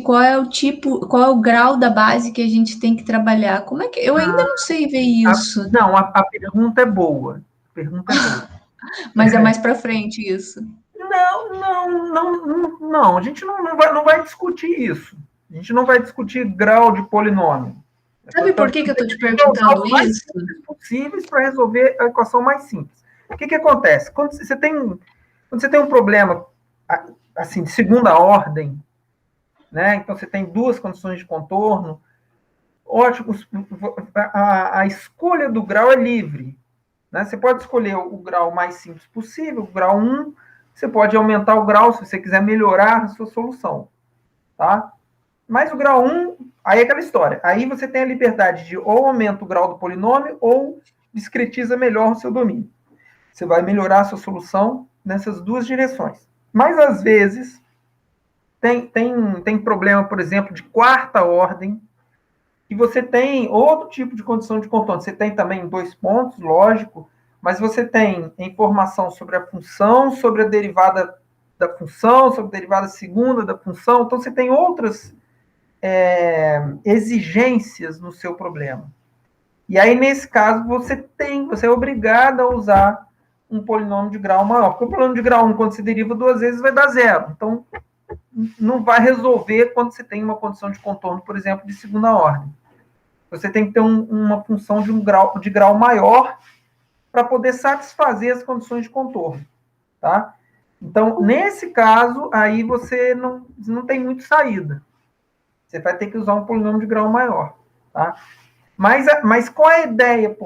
qual é o tipo, qual é o grau da base que a gente tem que trabalhar? Como é que eu ainda não sei ver isso, Não, a pergunta é boa. A pergunta é boa. mas é mais para frente isso. Não. A gente não vai discutir isso. A gente não vai discutir grau de polinômio. Sabe por que eu estou te Vai usar perguntando os mais isso? simples possíveis para resolver a equação mais simples. O que acontece? Quando você tem um problema assim de segunda ordem, né? Então você tem duas condições de contorno, ótimo, a escolha do grau é livre. Né? Você pode escolher o grau mais simples possível, o grau 1, você pode aumentar o grau se você quiser melhorar a sua solução. Tá? Mas o grau 1, aí é aquela história. Aí você tem a liberdade de ou aumenta o grau do polinômio ou discretiza melhor o seu domínio. Você vai melhorar a sua solução nessas duas direções. Mas, às vezes, tem problema, por exemplo, de quarta ordem, que você tem outro tipo de condição de contorno. Você tem também 2 pontos, lógico, mas você tem informação sobre a função, sobre a derivada da função, sobre a derivada segunda da função. Então, você tem outras exigências no seu problema. E aí, nesse caso, você é obrigado a usar um polinômio de grau maior. Porque o polinômio de grau 1, quando se deriva duas vezes, vai dar zero. Então, não vai resolver quando você tem uma condição de contorno, por exemplo, de segunda ordem. Você tem que ter uma função de grau maior para poder satisfazer as condições de contorno. Tá? Então, nesse caso, aí você não tem muito saída. Você vai ter que usar um polinômio de grau maior. Tá? Mas qual é a ideia,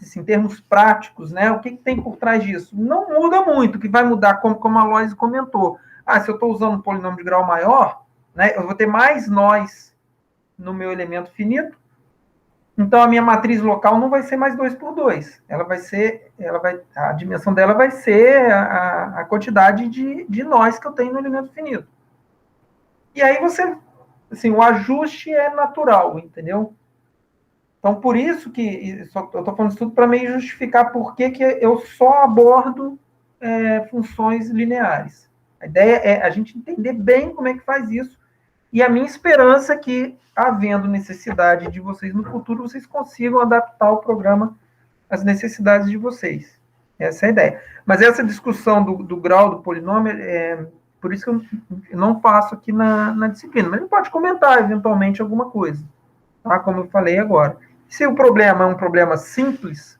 assim, em termos práticos, né? O que tem por trás disso? Não muda muito. O que vai mudar, como a Lois comentou, se eu estou usando um polinômio de grau maior, né, eu vou ter mais nós no meu elemento finito, então a minha matriz local não vai ser mais 2 por 2. A dimensão dela vai ser a quantidade de nós que eu tenho no elemento finito. E aí assim, o ajuste é natural, entendeu? Então, por isso que eu estou falando isso tudo para meio justificar por que eu só abordo funções lineares. A ideia é a gente entender bem como é que faz isso, e a minha esperança é que, havendo necessidade de vocês no futuro, vocês consigam adaptar o programa às necessidades de vocês. Essa é a ideia. Mas essa discussão do grau do polinômio, por isso que eu não faço aqui na disciplina. Mas a gente pode comentar, eventualmente, alguma coisa, tá? Como eu falei agora. Se o problema é um problema simples,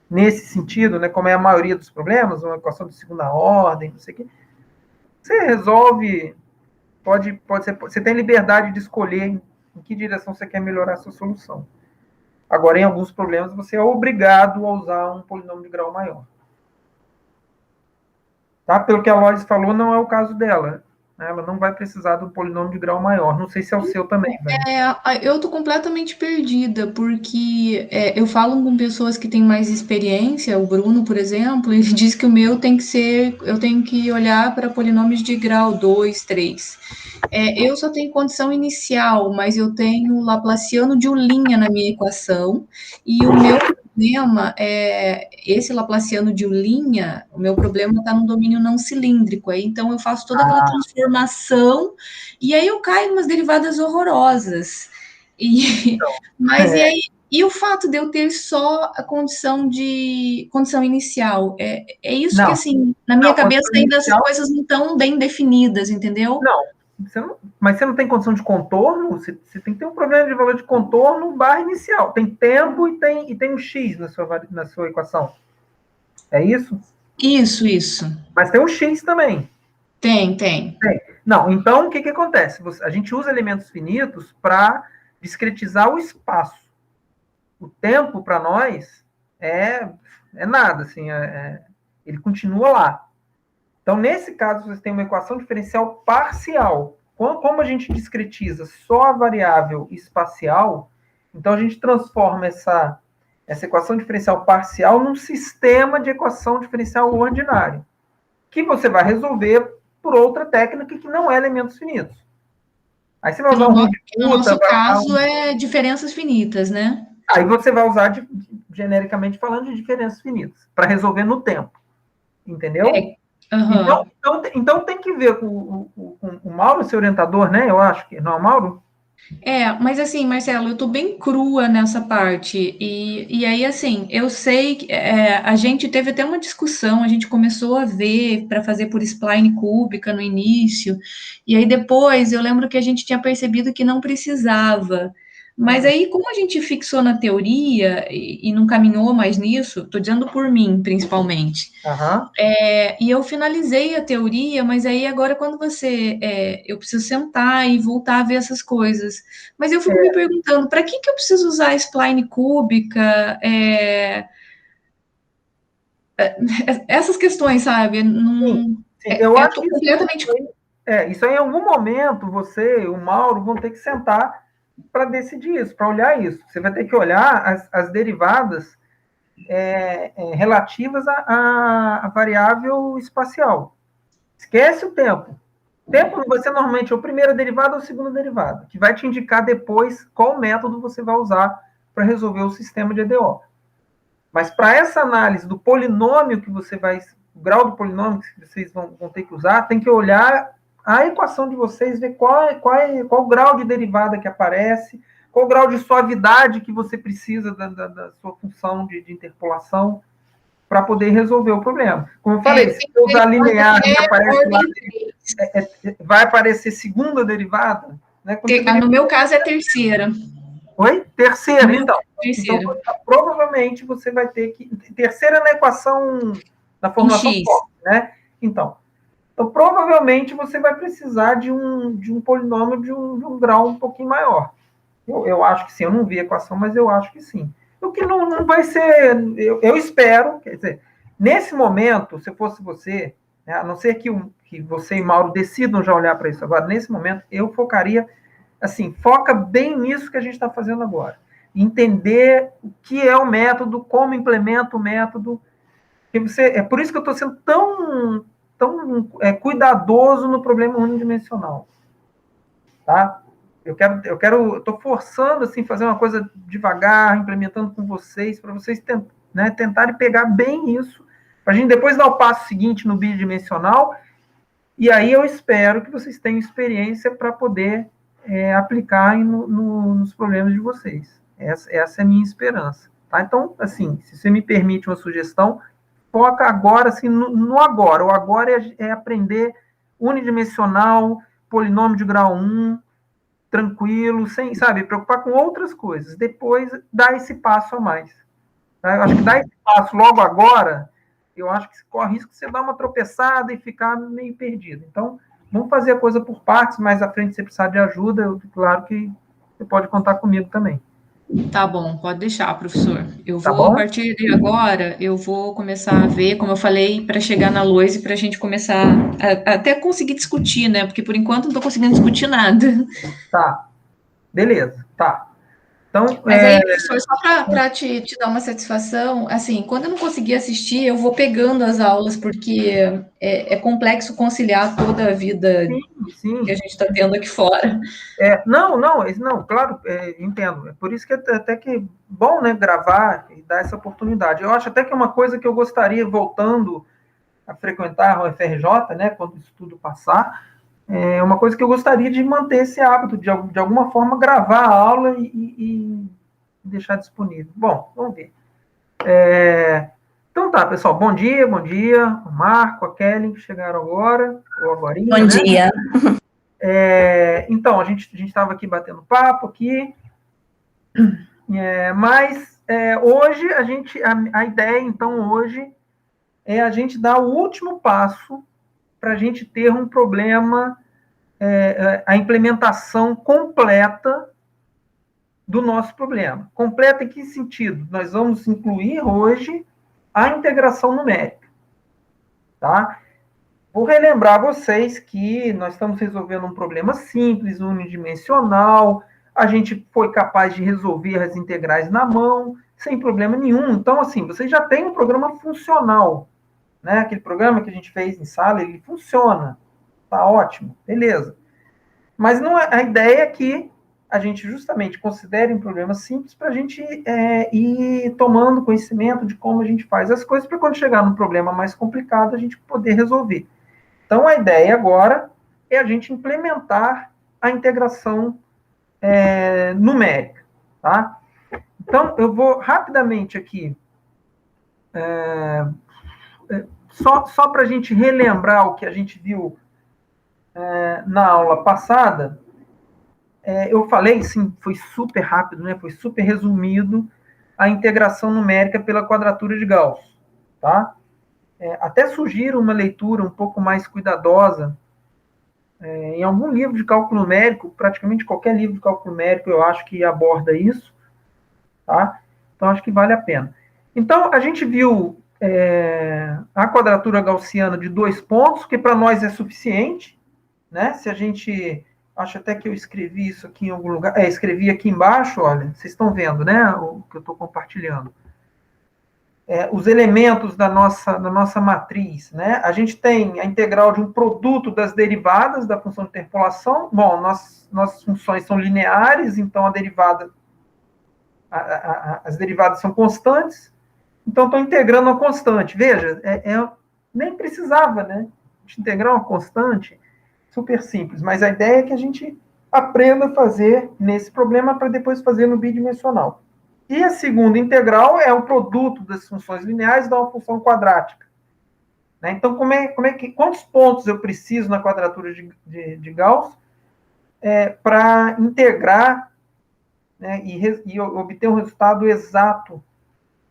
nesse sentido, né, como é a maioria dos problemas, uma equação de segunda ordem, não sei o quê, você resolve, pode ser, você tem liberdade de escolher em que direção você quer melhorar a sua solução. Agora, em alguns problemas, você é obrigado a usar um polinômio de grau maior. Tá? Pelo que a Lois falou, não é o caso dela. Ela não vai precisar de um polinômio de grau maior. Não sei se é o seu também, velho. Eu tô completamente perdida, porque eu falo com pessoas que têm mais experiência, o Bruno, por exemplo, ele diz que o meu tem que ser, eu tenho que olhar para polinômios de grau 2, 3. Eu só tenho condição inicial, mas eu tenho o Laplaciano de Ulinha na minha equação, e o meu problema é esse Laplaciano de Ulinha, o meu problema está no domínio não cilíndrico, aí então eu faço toda aquela transformação e aí eu caio em umas derivadas horrorosas. Mas e aí? E o fato de eu ter só a condição inicial, é isso que, Não, assim, na minha cabeça condição ainda as inicial, coisas não estão bem definidas, entendeu? não. Mas você não tem condição de contorno? Você tem que ter um problema de valor de contorno barra inicial. Tem tempo e tem um x na sua equação. É isso? Isso. Mas tem um x também. Tem. Não, então o que acontece? A gente usa elementos finitos para discretizar o espaço. O tempo, para nós, é nada, assim, ele continua lá. Então, nesse caso, você tem uma equação diferencial parcial. Como a gente discretiza só a variável espacial, então a gente transforma essa equação diferencial parcial num sistema de equação diferencial ordinária, que você vai resolver por outra técnica que não é elementos finitos. Aí você vai usar um ramo de No puta, nosso caso, é diferenças finitas, né? aí você vai usar, genericamente falando, de diferenças finitas, para resolver no tempo. Entendeu? Aham. Então tem que ver com o Mauro, seu orientador, né? Eu acho que não é o Mauro? Mas assim, Marcelo, eu tô bem crua nessa parte. E aí, assim, eu sei que a gente teve até uma discussão, a gente começou a ver para fazer por spline cúbica no início, e aí depois eu lembro que a gente tinha percebido que não precisava. Mas aí, como a gente fixou na teoria e não caminhou mais nisso, tô dizendo por mim, principalmente. Aham. E eu finalizei a teoria, mas aí agora quando eu preciso sentar e voltar a ver essas coisas. Mas eu fico me perguntando, para que eu preciso usar a spline cúbica? Essas questões, sabe? Sim, Não, sim. Eu eu acho tô que completamente. isso aí, em algum momento, você, o Mauro, vão ter que sentar para decidir isso, para olhar isso. Você vai ter que olhar as derivadas relativas à variável espacial. Esquece o tempo. O tempo não vai ser normalmente a primeira derivada ou a segunda derivada, que vai te indicar depois qual método você vai usar para resolver o sistema de EDO. Mas para essa análise do polinômio que você vai, o grau do polinômio que vocês vão ter que usar, tem que olhar a equação de vocês, ver qual o grau de derivada que aparece, qual o grau de suavidade que você precisa da sua função de interpolação para poder resolver o problema. Como eu falei, se Tem você que ver usar ordem linear e aparece lá, ordem 3. vai aparecer segunda derivada, né? Quando você No meu caso é a terceira. Oi? No Terceira, meu então. caso é a Então, terceira. provavelmente você vai ter que. Terceira na equação, na Em formulação X. forte, né? Então, provavelmente você vai precisar de um polinômio de um grau um pouquinho maior. Eu acho que sim, eu não vi a equação, mas eu acho que sim. O que não vai ser. Eu espero, quer dizer, nesse momento, se eu fosse você, né, a não ser que você e Mauro decidam já olhar para isso agora, nesse momento, eu focaria assim, foca bem nisso que a gente está fazendo agora. Entender o que é o método, como implementa o método. É por isso que eu estou sendo tão cuidadoso no problema unidimensional. Tá? Eu estou forçando assim, fazer uma coisa devagar, implementando com vocês, para vocês tentarem pegar bem isso, para a gente depois dar o passo seguinte no bidimensional. E aí eu espero que vocês tenham experiência para poder aplicar nos problemas de vocês. Essa é a minha esperança. Tá? Então, assim, se você me permite uma sugestão, foca agora assim, no agora. O agora é aprender unidimensional, polinômio de grau 1, tranquilo, sem, sabe, preocupar com outras coisas. Depois, dar esse passo a mais. Tá? Eu acho que dar esse passo logo agora, eu acho que corre risco de você dar uma tropeçada e ficar meio perdido. Então, vamos fazer a coisa por partes, mais à frente, se você precisar de ajuda, claro que você pode contar comigo também. Tá bom, pode deixar, professor. Eu Tá vou, a bom? partir de agora, eu vou começar a ver, como eu falei, para chegar na Loise, para a gente começar até conseguir discutir, né? Porque por enquanto não estou conseguindo discutir nada. Tá. Beleza. Tá. Então, Mas aí, professor, só para te dar uma satisfação, assim, quando eu não conseguir assistir, eu vou pegando as aulas, porque é complexo conciliar toda a vida sim, que a sim. gente está tendo aqui fora. Não, claro, entendo. É por isso que até que bom, né, gravar e dar essa oportunidade. Eu acho até que é uma coisa que eu gostaria, voltando a frequentar a UFRJ, né, quando isso tudo passar, é uma coisa que eu gostaria de manter esse hábito, de alguma forma gravar a aula e deixar disponível. Bom, vamos ver. Então tá, pessoal, bom dia, o Marco, a Kelly, que chegaram agora, ou agorinha, Bom né? dia. Então, a gente estava aqui batendo papo aqui, mas hoje a ideia, então, hoje é a gente dar o último passo para a gente ter um problema, a implementação completa do nosso problema. Completa em que sentido? Nós vamos incluir hoje a integração numérica. Tá? Vou relembrar vocês que nós estamos resolvendo um problema simples, unidimensional, a gente foi capaz de resolver as integrais na mão, sem problema nenhum. Então, assim, vocês já têm um programa funcional. Né? Aquele programa que a gente fez em sala, ele funciona. Tá ótimo, beleza. Mas não é, a ideia é que a gente justamente considere um problema simples para a gente ir tomando conhecimento de como a gente faz as coisas, para quando chegar num problema mais complicado, a gente poder resolver. Então, a ideia agora é a gente implementar a integração numérica, tá? Então, eu vou rapidamente aqui, só para a gente relembrar o que a gente viu na aula passada. Eu falei, sim, foi super rápido, né? Foi super resumido a integração numérica pela quadratura de Gauss, tá? Até sugiro uma leitura um pouco mais cuidadosa em algum livro de cálculo numérico, praticamente qualquer livro de cálculo numérico eu acho que aborda isso, tá? Então acho que vale a pena. Então a gente viu a quadratura gaussiana de 2 pontos, que para nós é suficiente, né? Se a gente... Acho até que eu escrevi isso aqui em algum lugar. Escrevi aqui embaixo, olha, vocês estão vendo, né? O que eu estou compartilhando. Os elementos da nossa matriz, né? A gente tem a integral de um produto das derivadas da função de interpolação. Bom, nossas funções são lineares, então as derivadas são constantes. Então, estou integrando uma constante. Veja, nem precisava, né? De integrar uma constante. Super simples, mas a ideia é que a gente aprenda a fazer nesse problema para depois fazer no bidimensional. E a segunda integral é o produto das funções lineares da uma função quadrática. Né? Então, quantos pontos eu preciso na quadratura de Gauss para integrar, né, e obter um resultado exato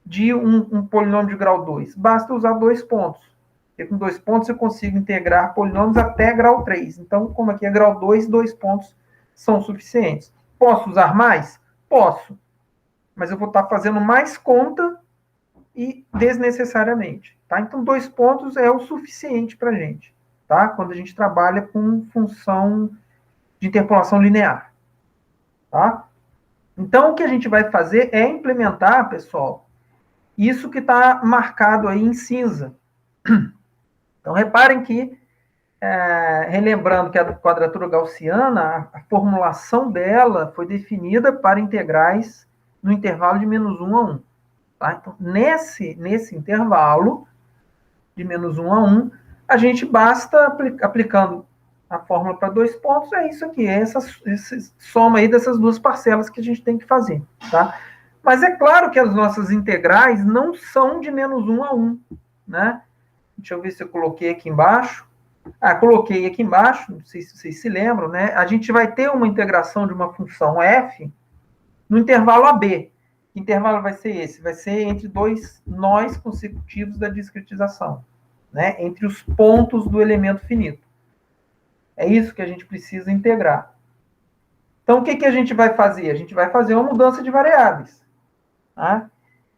de um polinômio de grau 2? Basta usar 2 pontos. Porque com 2 pontos eu consigo integrar polinômios até grau 3. Então, como aqui é grau 2, 2 pontos são suficientes. Posso usar mais? Posso. Mas eu vou estar fazendo mais conta e desnecessariamente. Tá? Então, 2 pontos é o suficiente para a gente. Tá? Quando a gente trabalha com função de interpolação linear. Tá? Então, o que a gente vai fazer é implementar, pessoal, isso que está marcado aí em cinza. Então, reparem que, relembrando que a quadratura gaussiana, a formulação dela foi definida para integrais no intervalo de -1 a 1. Tá? Então, nesse intervalo de -1 a 1, a gente basta, aplicando a fórmula para 2 pontos, é isso aqui, essa soma aí dessas duas parcelas que a gente tem que fazer. Tá? Mas é claro que as nossas integrais não são de -1 a 1, né? Deixa eu ver se eu coloquei aqui embaixo. Coloquei aqui embaixo, não sei se vocês se lembram, né? A gente vai ter uma integração de uma função f no intervalo AB. Que intervalo vai ser esse? Vai ser entre 2 nós consecutivos da discretização, né? Entre os pontos do elemento finito. É isso que a gente precisa integrar. Então, o que a gente vai fazer? A gente vai fazer uma mudança de variáveis. Tá?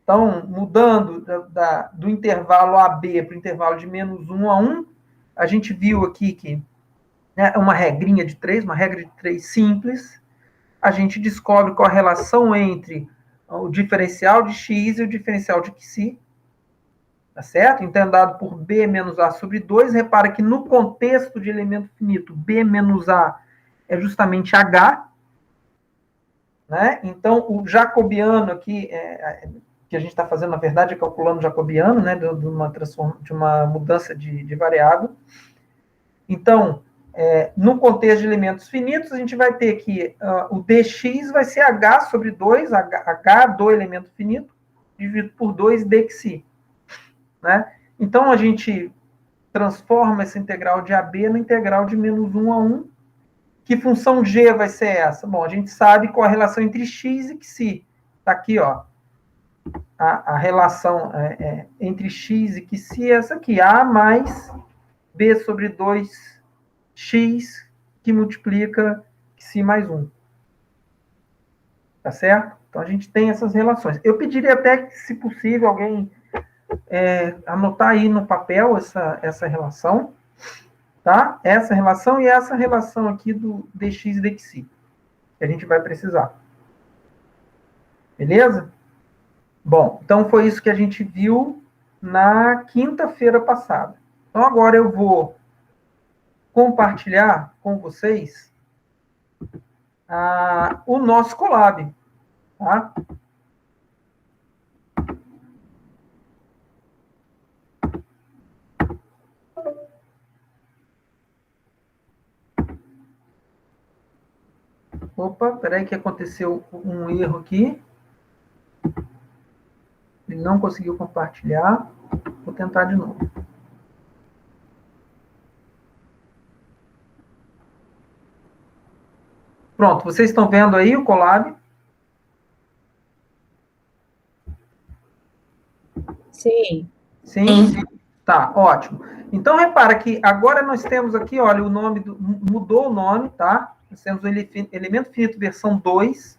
Então, mudando do intervalo AB para o intervalo de -1 a 1, a gente viu aqui que é uma regrinha de 3, uma regra de 3 simples. A gente descobre qual a relação entre o diferencial de x e o diferencial de xi. Tá certo? Então, é dado por b menos a sobre 2. Repara que no contexto de elemento finito, b menos a é justamente h. Né? Então, o jacobiano aqui... que a gente está fazendo, na verdade, é calculando o jacobiano, né, de uma mudança de variável. Então, no contexto de elementos finitos, a gente vai ter que o dx vai ser h sobre 2, h do elemento finito, dividido por 2 dxi. Né? Então, a gente transforma essa integral de AB na integral de -1 a 1. Que função g vai ser essa? Bom, a gente sabe qual a relação entre x e xi. Está aqui, ó. A relação entre x e xi é essa aqui, a mais b sobre 2x que multiplica xi mais 1. Tá certo? Então, a gente tem essas relações. Eu pediria até que, se possível, alguém anotar aí no papel essa relação, tá? Essa relação e essa relação aqui do dx e dxi, que a gente vai precisar. Beleza? Bom, então foi isso que a gente viu na quinta-feira passada. Então agora eu vou compartilhar com vocês o nosso Colab, tá? Opa, peraí que aconteceu um erro aqui. Ele não conseguiu compartilhar. Vou tentar de novo. Pronto, vocês estão vendo aí o Colab? Sim. Sim? Tá, ótimo. Então, repara que agora nós temos aqui, olha, o nome, mudou o nome, tá? Nós temos o elemento finito versão 2.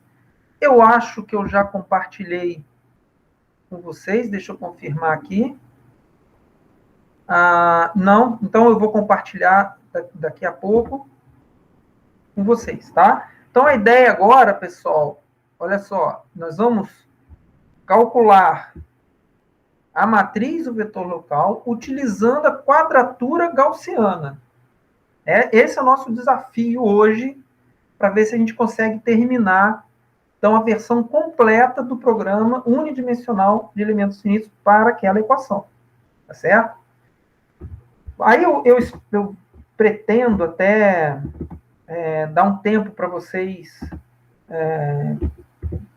Eu acho que eu já compartilhei com vocês, deixa eu confirmar aqui. Não, então eu vou compartilhar daqui a pouco com vocês, tá? Então, a ideia agora, pessoal, olha só, nós vamos calcular a matriz do vetor local utilizando a quadratura gaussiana. Esse é o nosso desafio hoje, para ver se a gente consegue terminar, então, a versão completa do programa unidimensional de elementos finitos para aquela equação. Tá certo? Aí eu pretendo até dar um tempo para vocês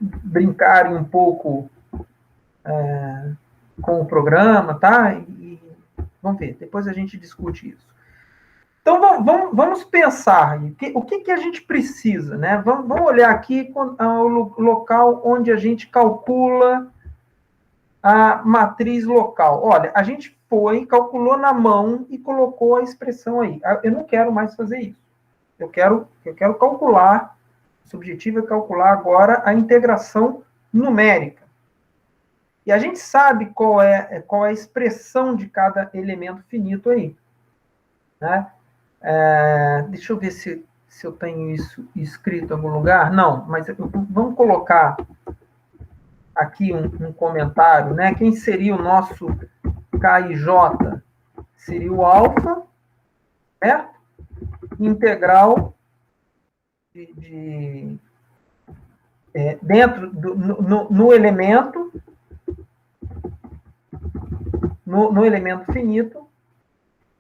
brincarem um pouco com o programa, tá? E vamos ver, depois a gente discute isso. Então, vamos pensar, o que a gente precisa, né? Vamos olhar aqui o local onde a gente calcula a matriz local. Olha, a gente calculou na mão e colocou a expressão aí. Eu não quero mais fazer isso. Eu quero calcular, o objetivo é calcular agora a integração numérica. E a gente sabe qual é a expressão de cada elemento finito aí. Né? Deixa eu ver se eu tenho isso escrito em algum lugar. Não, mas vamos colocar aqui um comentário, né? Quem seria o nosso KIJ? Seria o alfa, certo? Integral dentro no elemento, no elemento finito.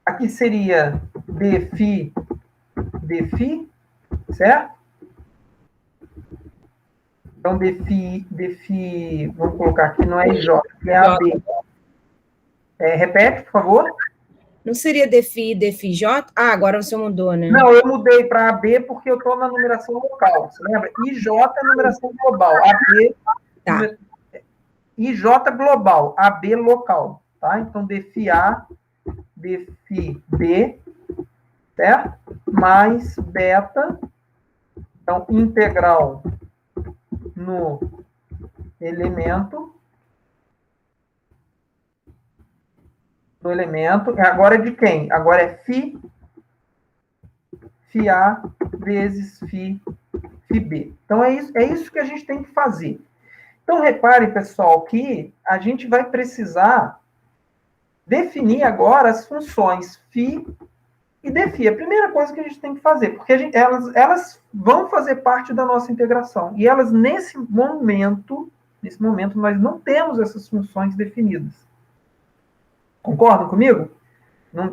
Aqui seria dφ, certo? Então, dφ, vamos colocar aqui, não é IJ, é AB. Repete, por favor. Não seria dφj? Agora você mudou, né? Não, eu mudei para AB porque eu estou na numeração local. Você lembra? IJ é numeração global. AB, Tá. IJ global, AB local. Tá? Então, dφA, dφB, certo? Mais beta. Então, integral no elemento. Agora é de quem? Agora é φA vezes φB. Então, é isso que a gente tem que fazer. Então, reparem, pessoal, que a gente vai precisar definir agora as funções φ e dφ. A primeira coisa que a gente tem que fazer, porque elas vão fazer parte da nossa integração. E elas, nesse momento, nós não temos essas funções definidas. Concordam comigo?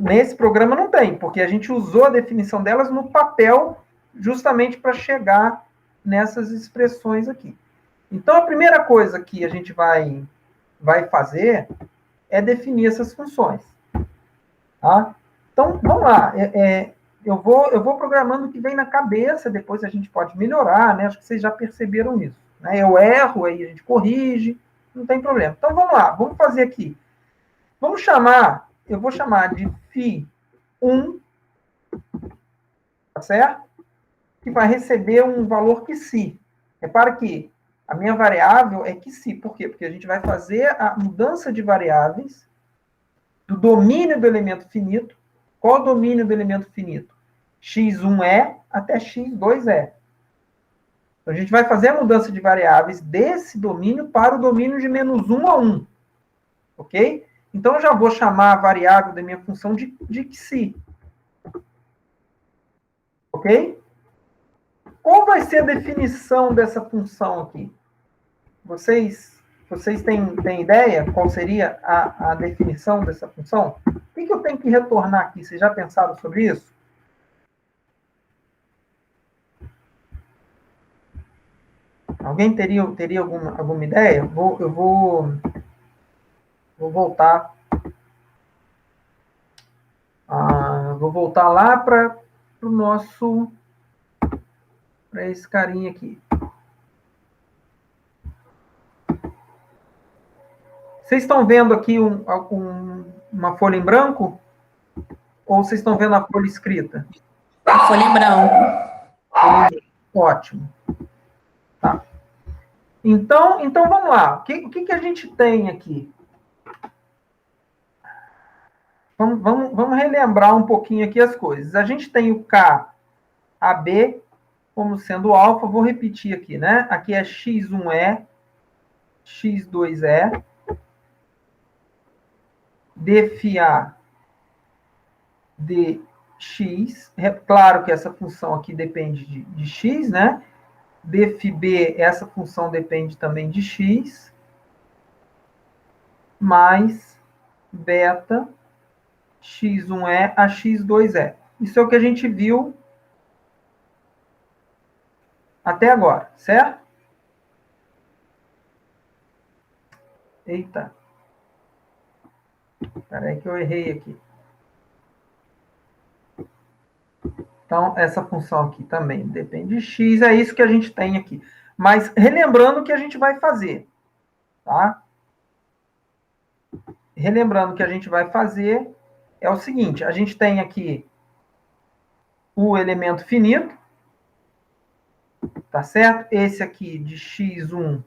Nesse programa não tem, porque a gente usou a definição delas no papel justamente para chegar nessas expressões aqui. Então, a primeira coisa que a gente vai fazer é definir essas funções. Tá? Então, vamos lá. Eu vou programando o que vem na cabeça, depois a gente pode melhorar, né? Acho que vocês já perceberam isso. Né? Eu erro, aí a gente corrige, não tem problema. Então, vamos lá, vamos fazer aqui. Eu vou chamar de φ1, tá certo? Que vai receber um valor π. Repara que a minha variável é π. Por quê? Porque a gente vai fazer a mudança de variáveis do domínio do elemento finito. Qual o domínio do elemento finito? x1 até x2 Então, a gente vai fazer a mudança de variáveis desse domínio para o domínio de -1 a 1. Ok? Então, eu já vou chamar a variável da minha função de π. Ok? Qual qual vai ser a definição dessa função aqui? Vocês têm ideia qual seria a definição dessa função? O que eu tenho que retornar aqui? Vocês já pensaram sobre isso? Alguém teria alguma ideia? Eu vou voltar. Vou voltar lá para o nosso... para esse carinha aqui. Vocês estão vendo aqui uma folha em branco? Ou vocês estão vendo a folha escrita? A folha em branco. Ótimo. Tá. Então vamos lá. O que a gente tem aqui? Vamos relembrar um pouquinho aqui as coisas. A gente tem o KAB como sendo alfa. Vou repetir aqui, né? Aqui é x1e, x2e, dφA dx. Claro que essa função aqui depende de x, né? dφB, essa função depende também de x, mais beta x1e a x2e. Isso é o que a gente viu até agora, certo? Eita. Espera aí que eu errei aqui. Então, essa função aqui também depende de x, é isso que a gente tem aqui. Mas, relembrando o que a gente vai fazer, tá? Relembrando o que a gente vai fazer é o seguinte, a gente tem aqui o elemento finito, tá certo? Esse aqui de x1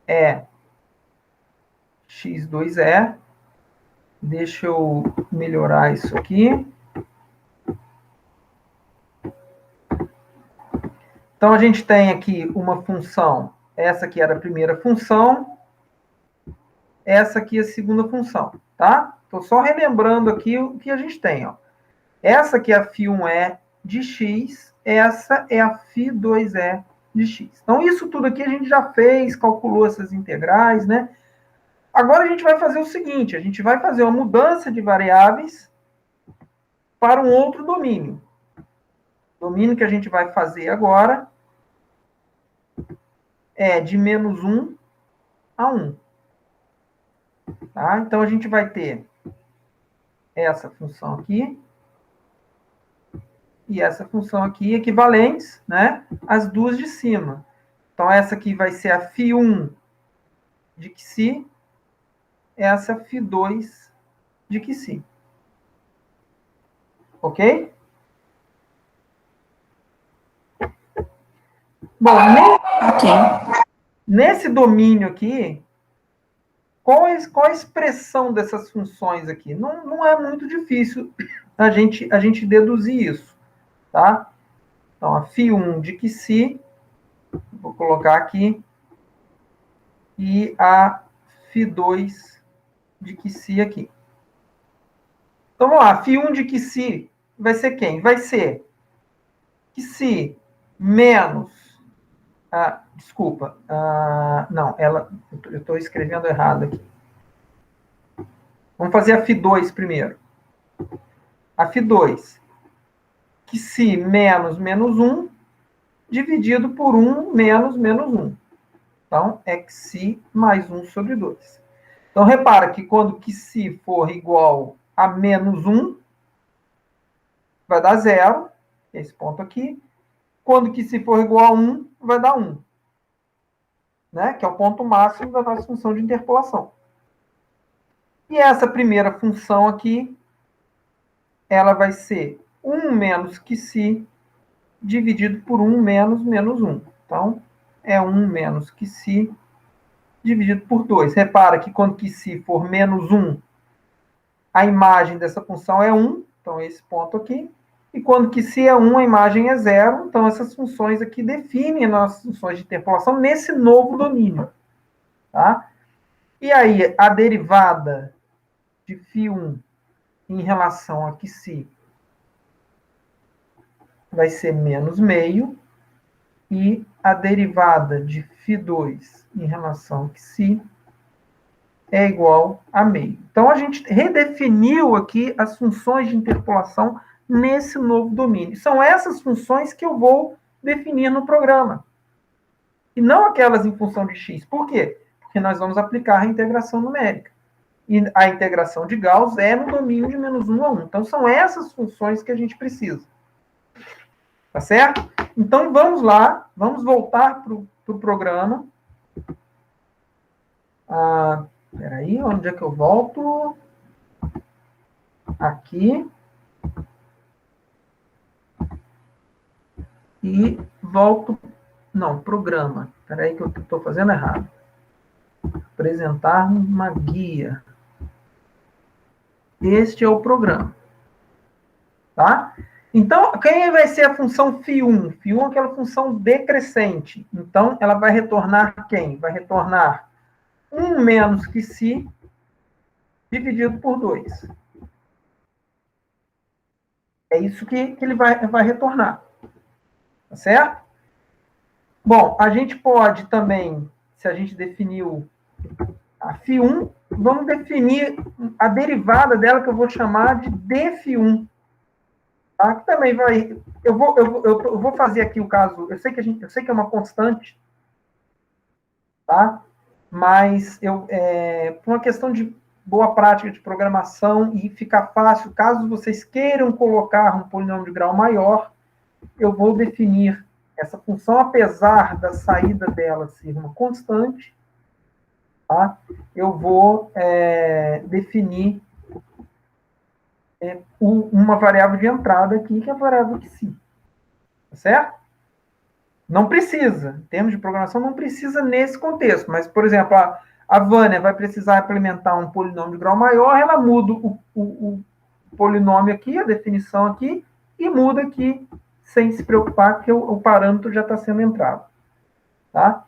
é x2e. Deixa eu melhorar isso aqui. Então, a gente tem aqui uma função. Essa aqui era a primeira função. Essa aqui é a segunda função, tá? Estou só relembrando aqui o que a gente tem, ó. Essa aqui é a φ1e de x. Essa é a φ2e de x. Então, isso tudo aqui a gente já fez, calculou essas integrais, né? Agora, a gente vai fazer o seguinte. A gente vai fazer uma mudança de variáveis para um outro domínio. O domínio que a gente vai fazer agora é de menos 1 a 1. Tá? Então, a gente vai ter essa função aqui e essa função aqui equivalentes, né, às duas de cima. Então, essa aqui vai ser a φ1 de Xi, essa φ2 de Xi. Ok? Bom, nesse domínio aqui, qual a expressão dessas funções aqui? Não é muito difícil a gente deduzir isso, tá? Então, a φ1 de Xi, vou colocar aqui, e a φ2 de Xi aqui. Então, vamos lá, φ1 de Xi vai ser quem? Vai ser Xi menos... desculpa. Não, eu estou escrevendo errado aqui. Vamos fazer a φ2 primeiro. A φ2, Xi menos menos 1, dividido por 1 menos menos 1. Então, é Xi mais 1 sobre 2. Então, repara que quando Xi for igual a menos 1, vai dar 0, esse ponto aqui. Quando Xi for igual a 1, vai dar 1. Né? Que é o ponto máximo da nossa função de interpolação. E essa primeira função aqui, ela vai ser 1 menos Xi dividido por 1 menos menos 1. Então, é 1 menos Xi dividido por 2. Repara que quando Xi for menos 1, a imagem dessa função é 1. Então, esse ponto aqui. E quando Xi é 1, a imagem é 0. Então, essas funções aqui definem as nossas funções de interpolação nesse novo domínio. Tá? E aí, a derivada de φ1 em relação a Xi vai ser menos meio. e a derivada de φ2 em relação a xi é igual a meio. Então, a gente redefiniu aqui as funções de interpolação nesse novo domínio. São essas funções que eu vou definir no programa. E não aquelas em função de x. Por quê? Porque nós vamos aplicar a integração numérica. E a integração de Gauss é no domínio de -1 a 1. Então, são essas funções que a gente precisa. Tá certo? Então, vamos lá. Vamos voltar para o programa. Peraí, onde é que eu volto? Aqui. E volto... Não, programa. Peraí que eu estou fazendo errado. Apresentar uma guia. Este é o programa. Tá? Então, quem vai ser a função φ1? φ1 é aquela função decrescente. Então, ela vai retornar quem? Vai retornar 1 menos que si dividido por 2. É isso que ele vai retornar. Tá certo? Bom, a gente pode também, se a gente definiu a φ1, vamos definir a derivada dela, que eu vou chamar de dφ1. Tá? Que também vai... Eu vou fazer aqui o caso... Eu sei que é uma constante, tá? Mas por uma questão de boa prática de programação e ficar fácil, caso vocês queiram colocar um polinômio de grau maior, eu vou definir essa função, apesar da saída dela ser uma constante, tá? Eu vou definir uma variável de entrada aqui, que é a variável xi. Tá certo? Não precisa. Em termos de programação, não precisa nesse contexto. Mas, por exemplo, a Vânia vai precisar implementar um polinômio de grau maior, ela muda o polinômio aqui, a definição aqui, e muda aqui, sem se preocupar, que o parâmetro já está sendo entrado. Tá?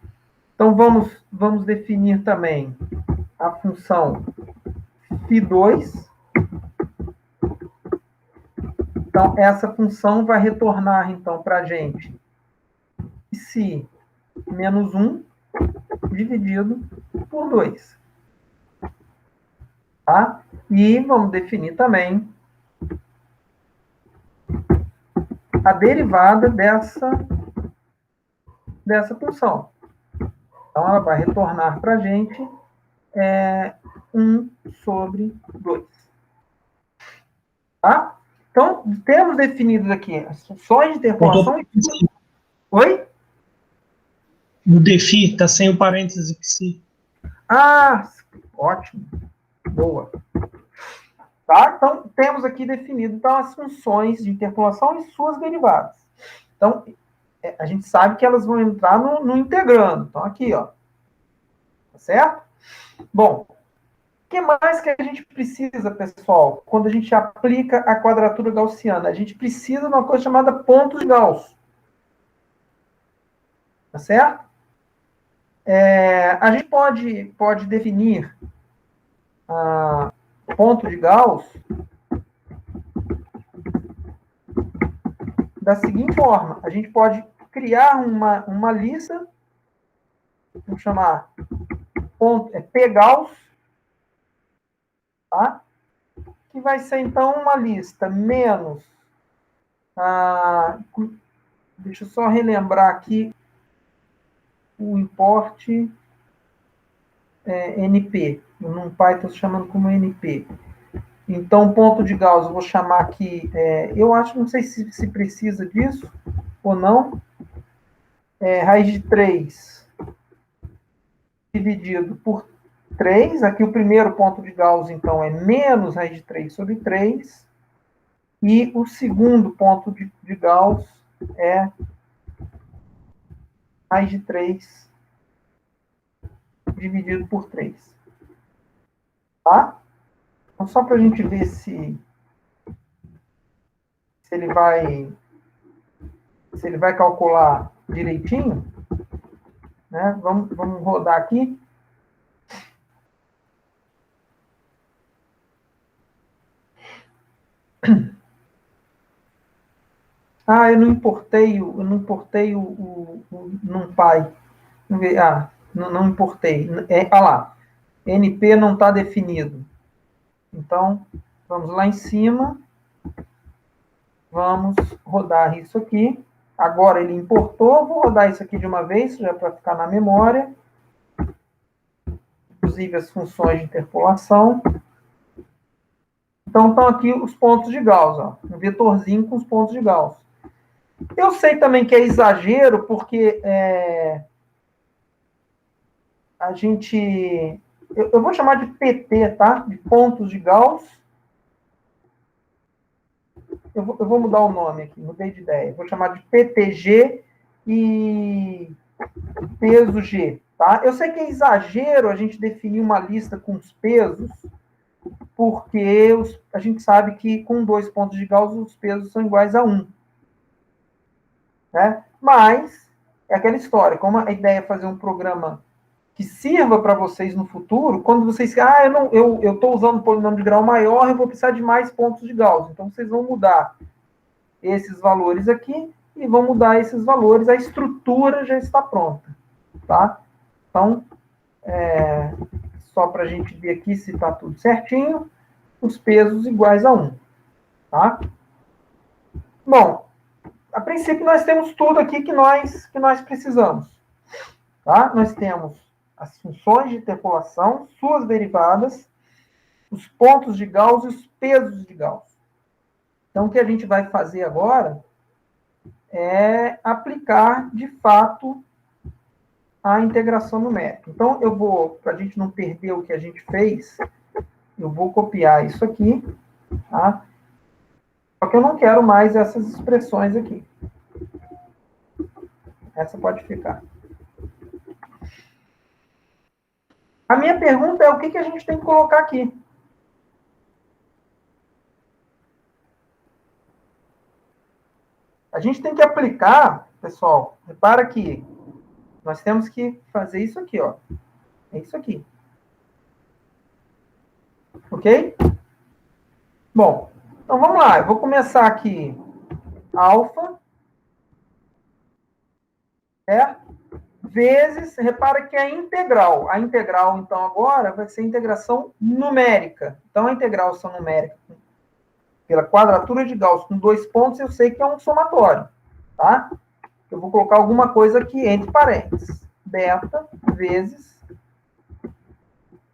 Então, vamos definir também a função φ2. Então, essa função vai retornar, então, para a gente xi menos 1 dividido por 2. Tá? E vamos definir também a derivada dessa função. Então, ela vai retornar para a gente 1 sobre 2. Tá? Então, temos definidos aqui as funções de interpolação. Oi? O defi está sem o parêntese psi. Ah, ótimo. Boa. Tá? Então, temos aqui definido então, as funções de interpolação e suas derivadas. Então, a gente sabe que elas vão entrar no integrando. Então, aqui, ó. Tá certo? Bom, o que mais que a gente precisa, pessoal, quando a gente aplica a quadratura gaussiana? A gente precisa de uma coisa chamada pontos de Gauss. Tá certo? A gente pode definir ponto de Gauss da seguinte forma. A gente pode criar uma lista, vamos chamar P Gauss, tá? Que vai ser, então, uma lista menos... deixa eu só relembrar aqui o import NP. No Python estou chamando como NP. Então, ponto de Gauss, eu vou chamar aqui... eu acho, não sei se precisa disso ou não. Raiz de 3 dividido por 3. Aqui o primeiro ponto de Gauss, então, é menos raiz de 3 sobre 3. E o segundo ponto de Gauss é raiz de 3 dividido por 3. Tá? Então, só para a gente ver se ele vai calcular direitinho, né? Vamos rodar aqui. eu não importei o NumPy. Vamos ver. Não importei. Olha lá. NP não está definido. Então, vamos lá em cima. Vamos rodar isso aqui. Agora ele importou. Vou rodar isso aqui de uma vez, já para ficar na memória. Inclusive as funções de interpolação. Então, estão aqui os pontos de Gauss. Ó. Um vetorzinho com os pontos de Gauss. Eu sei também que é exagero, porque a gente... Eu vou chamar de PT, tá? De pontos de Gauss. Eu vou mudar o nome aqui, mudei de ideia. Eu vou chamar de PTG e peso G, tá? Eu sei que é exagero a gente definir uma lista com os pesos, porque a gente sabe que com 2 pontos de Gauss os pesos são iguais a 1. Né? Mas é aquela história, como a ideia é fazer um programa que sirva para vocês no futuro, quando vocês... eu estou usando um polinômio de grau maior, eu vou precisar de mais pontos de Gauss. Então, vocês vão mudar esses valores aqui e vão mudar esses valores. A estrutura já está pronta. Tá? Então, só para a gente ver aqui se está tudo certinho, os pesos iguais a 1. Tá? Bom, a princípio nós temos tudo aqui que nós precisamos. Tá? Nós temos as funções de interpolação, suas derivadas, os pontos de Gauss e os pesos de Gauss. Então, o que a gente vai fazer agora é aplicar, de fato, a integração numérica. Então, para a gente não perder o que a gente fez, eu vou copiar isso aqui, tá? Só que eu não quero mais essas expressões aqui. Essa pode ficar. A minha pergunta é o que a gente tem que colocar aqui? A gente tem que aplicar, pessoal, repara que nós temos que fazer isso aqui, ó. É isso aqui. Ok? Bom, então vamos lá. Eu vou começar aqui alfa, vezes, repara que é integral. A integral, então, agora vai ser integração numérica. Então, a integração numérica pela quadratura de Gauss com 2 pontos, eu sei que é um somatório, tá? Eu vou colocar alguma coisa aqui entre parênteses. Beta vezes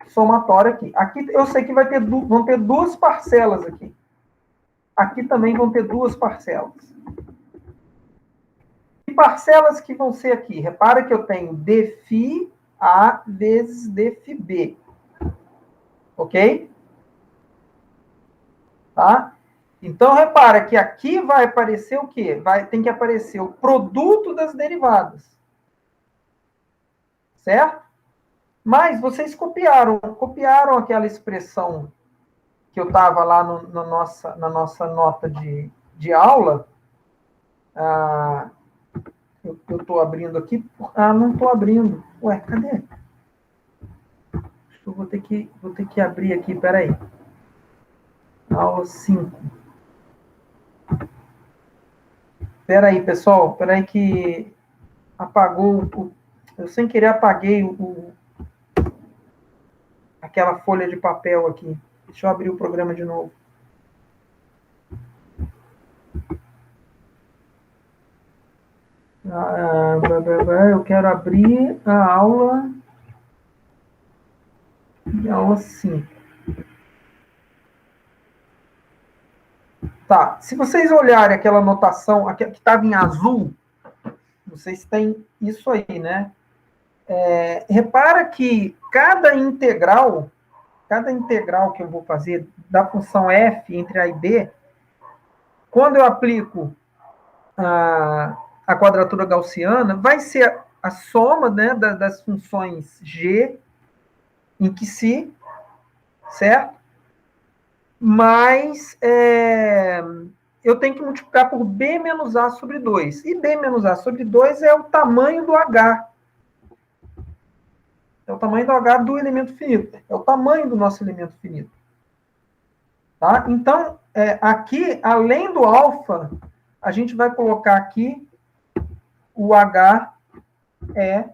somatório aqui. Aqui eu sei que vão ter 2 parcelas aqui. Aqui também vão ter 2 parcelas. Que parcelas que vão ser aqui? Repara que eu tenho dφ A vezes dφ B. Ok? Tá? Então, repara que aqui vai aparecer o quê? Tem que aparecer o produto das derivadas. Certo? Mas vocês copiaram aquela expressão que eu estava lá na nossa nota de aula. Eu estou abrindo aqui. Não estou abrindo. Ué, cadê? Eu vou ter que abrir aqui, peraí. Aula 5. Peraí, pessoal. Peraí que apagou. Eu sem querer apaguei aquela folha de papel aqui. Deixa eu abrir o programa de novo. Eu quero abrir a aula 5. Tá, se vocês olharem aquela anotação que estava em azul, vocês têm isso aí, né? Repara que cada integral que eu vou fazer da função f entre a e b, quando eu aplico a quadratura gaussiana, vai ser a soma, né, das funções g em que si, certo? Mas eu tenho que multiplicar por b menos a sobre 2. E b menos a sobre 2 é o tamanho do h. É o tamanho do h do elemento finito. É o tamanho do nosso elemento finito. Tá? Então, aqui, além do alfa, a gente vai colocar aqui o H é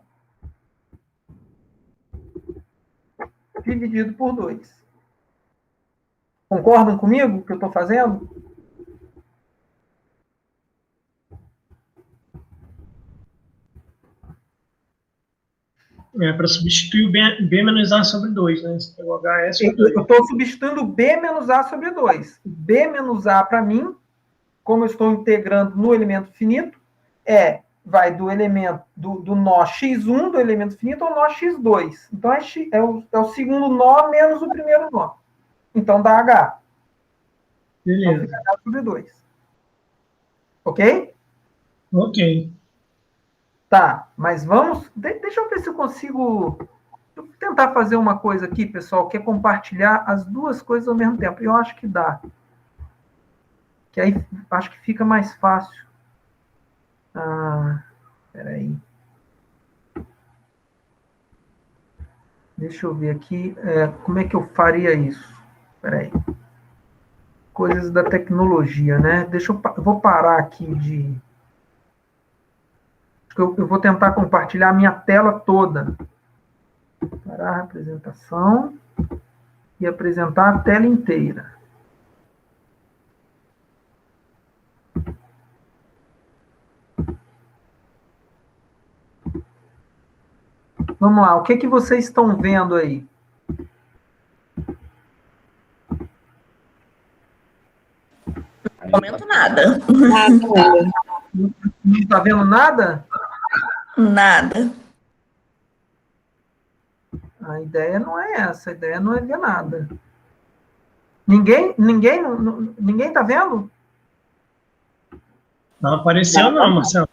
dividido por 2. Concordam comigo que eu estou fazendo? Para substituir o B menos A sobre 2, né? Você pegou H sobre 2. Eu estou substituindo B menos A sobre 2. B menos A, para mim, como eu estou integrando no elemento finito, vai do elemento do nó x1 do elemento finito ao nó x2. Então, é o segundo nó menos o primeiro nó. Então, dá H. Beleza. Então, fica H sobre 2. Ok? Ok. Tá, mas vamos... Deixa eu ver se eu consigo... Vou tentar fazer uma coisa aqui, pessoal, que é compartilhar as duas coisas ao mesmo tempo. Eu acho que dá. Que aí acho que fica mais fácil. Peraí. Deixa eu ver aqui. Como é que eu faria isso? Peraí. Coisas da tecnologia, né? Eu vou parar aqui de... Eu vou tentar compartilhar a minha tela toda. Parar a apresentação e apresentar a tela inteira. Vamos lá, o que vocês estão vendo aí? No momento, nada. Não está vendo nada? Nada. A ideia não é essa, a ideia não é ver nada. Ninguém está vendo? Não apareceu não, Marcelo.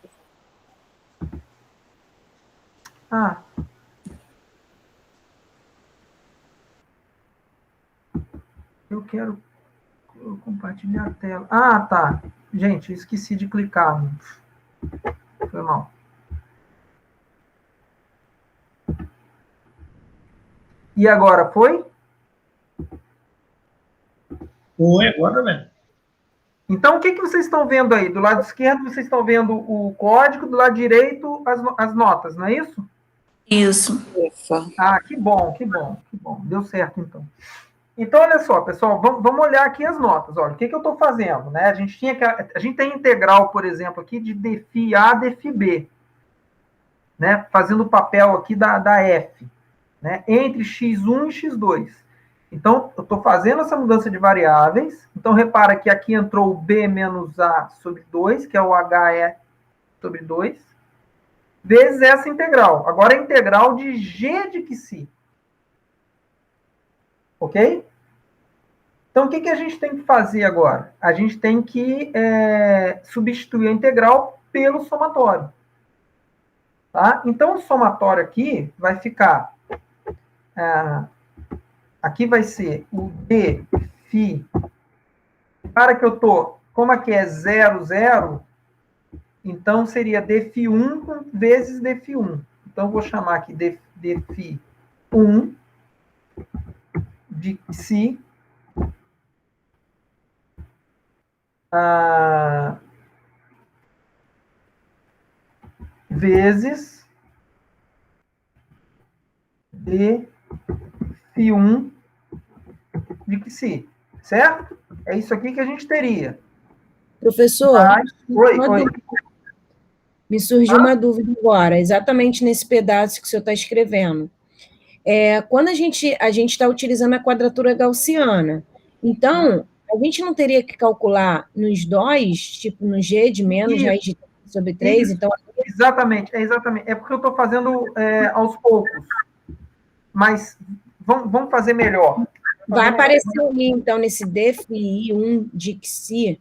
Eu quero compartilhar a tela. Tá. Gente, esqueci de clicar. Foi mal. E agora, foi? Foi, agora, velho. Então, o que vocês estão vendo aí? Do lado esquerdo, vocês estão vendo o código, do lado direito, as notas, não é isso? Isso. Que bom. Deu certo, então. Então, olha só, pessoal, vamos olhar aqui as notas. Olha, o que eu estou fazendo? Né? A gente tem integral, por exemplo, aqui de dφ A, dφ B. Né? Fazendo o papel aqui da F. Né? Entre x1 e x2. Então, eu estou fazendo essa mudança de variáveis. Então, repara que aqui entrou o B menos A sobre 2, que é o HE sobre 2, vezes essa integral. Agora, a integral de G de Xi. Ok? Então, o que a gente tem que fazer agora? A gente tem que substituir a integral pelo somatório. Tá? Então, o somatório aqui vai ficar... aqui vai ser o dφ. Para que eu estou... Como aqui é 0, 0, então seria dφ1 vezes dφ1. Então, eu vou chamar aqui dφ1 de Xi vezes dφ1 de Xi, certo? É isso aqui que a gente teria. Professor, Oi. Me surgiu uma dúvida agora, exatamente nesse pedaço que o senhor está escrevendo. Quando a gente está utilizando a quadratura gaussiana, então, a gente não teria que calcular nos dóis, tipo no G de menos raiz de 3 sobre 3? Isso. Então... Exatamente. É porque eu estou fazendo aos poucos. Mas vamos fazer melhor. Vai aparecer ali, então, nesse dφi1 de Xi,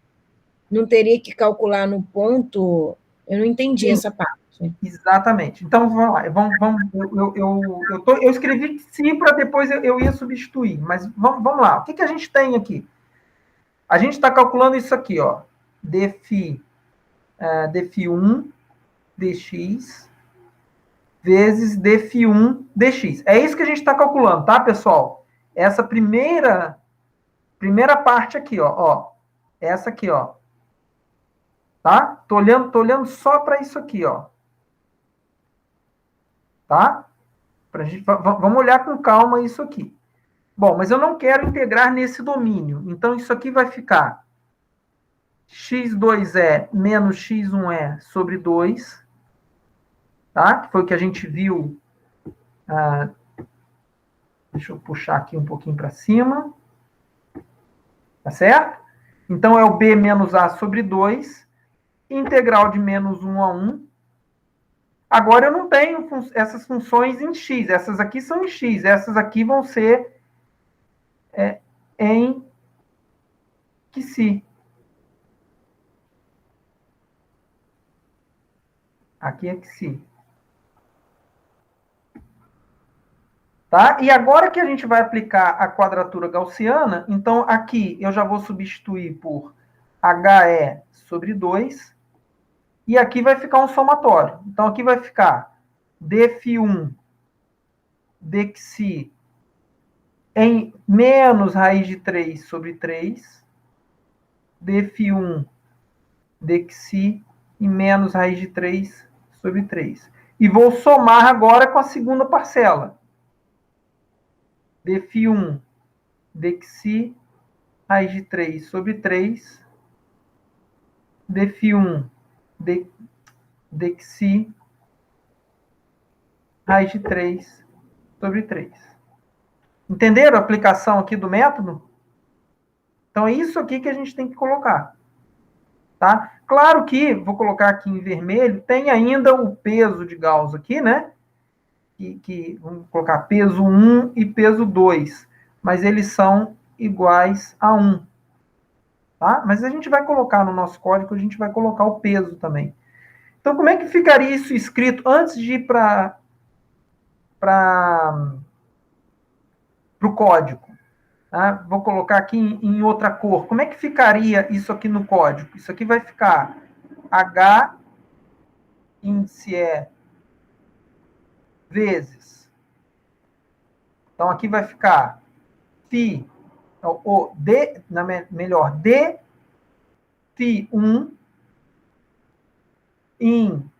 não teria que calcular no ponto... Eu não entendi essa parte. Exatamente. Então, vamos lá. Eu escrevi Xi para depois eu ia substituir. Mas vamos lá. O que a gente tem aqui? A gente está calculando isso aqui, ó. dφ1 dx vezes dφ1 dx. É isso que a gente está calculando, tá, pessoal? Essa primeira parte aqui, ó. Essa aqui, ó. Tá? Tô olhando só para isso aqui, ó. Tá? Vamos olhar com calma isso aqui. Bom, mas eu não quero integrar nesse domínio. Então, isso aqui vai ficar x2e menos x1e sobre 2, tá? Que foi o que a gente viu. Deixa eu puxar aqui um pouquinho para cima. Tá certo? Então, é o b menos a sobre 2, integral de menos 1 a 1. Agora, eu não tenho essas funções em x. Essas aqui são em x. Essas aqui vão ser em psi. Aqui é psi. Tá? E agora que a gente vai aplicar a quadratura gaussiana, então aqui eu já vou substituir por HE sobre 2, e aqui vai ficar um somatório. Então aqui vai ficar dφ1 dxi em menos raiz de 3 sobre 3, dφ1 dxi em menos raiz de 3 sobre 3. E vou somar agora com a segunda parcela. dφ1 dxi raiz de 3 sobre 3, dφ1 dxi raiz de 3 sobre 3. Entenderam a aplicação aqui do método? Então, é isso aqui que a gente tem que colocar. Tá? Claro que, vou colocar aqui em vermelho, tem ainda o peso de Gauss aqui, né? Vamos colocar peso 1 e peso 2. Mas eles são iguais a 1. Tá? Mas a gente vai colocar no nosso código, a gente vai colocar o peso também. Então, como é que ficaria isso escrito antes de ir para o código? Tá? Vou colocar aqui em outra cor. Como é que ficaria isso aqui no código? Isso aqui vai ficar H índice E vezes. Então, aqui vai ficar φ, melhor, d φ1 em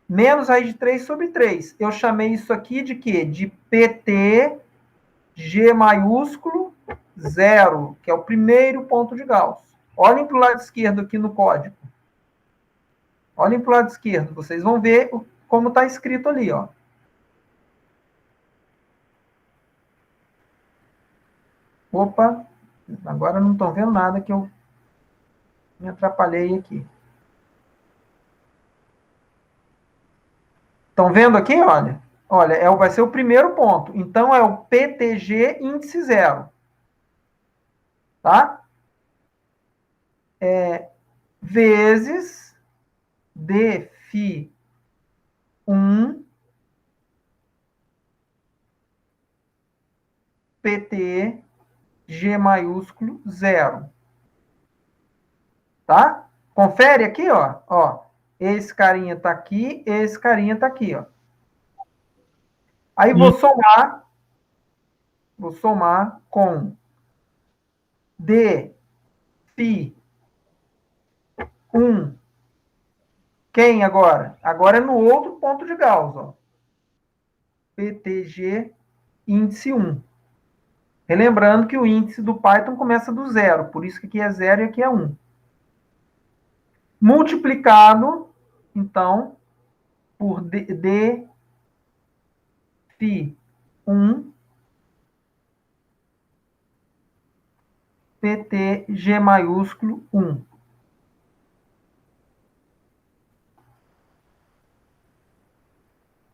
menos raiz de 3 sobre 3. Eu chamei isso aqui de quê? De PT G maiúsculo 0, que é o primeiro ponto de Gauss. Olhem para o lado esquerdo aqui no código. Olhem para o lado esquerdo. Vocês vão ver como está escrito ali, ó. Opa, agora não estão vendo nada que eu me atrapalhei aqui. Estão vendo aqui? Olha. Olha, vai ser o primeiro ponto. Então, é o PTG índice 0. Tá? Vezes dφ1 PT G maiúsculo 0. Tá? Confere aqui, ó. Ó. Esse carinha tá aqui, esse carinha tá aqui, ó. Aí vou somar com dφ1. Quem agora? Agora é no outro ponto de Gauss, ó. PTG índice 1. Relembrando que o índice do Python começa do 0, por isso que aqui é 0 e aqui é 1. Multiplicado, então, por dφ1 PT G maiúsculo 1. O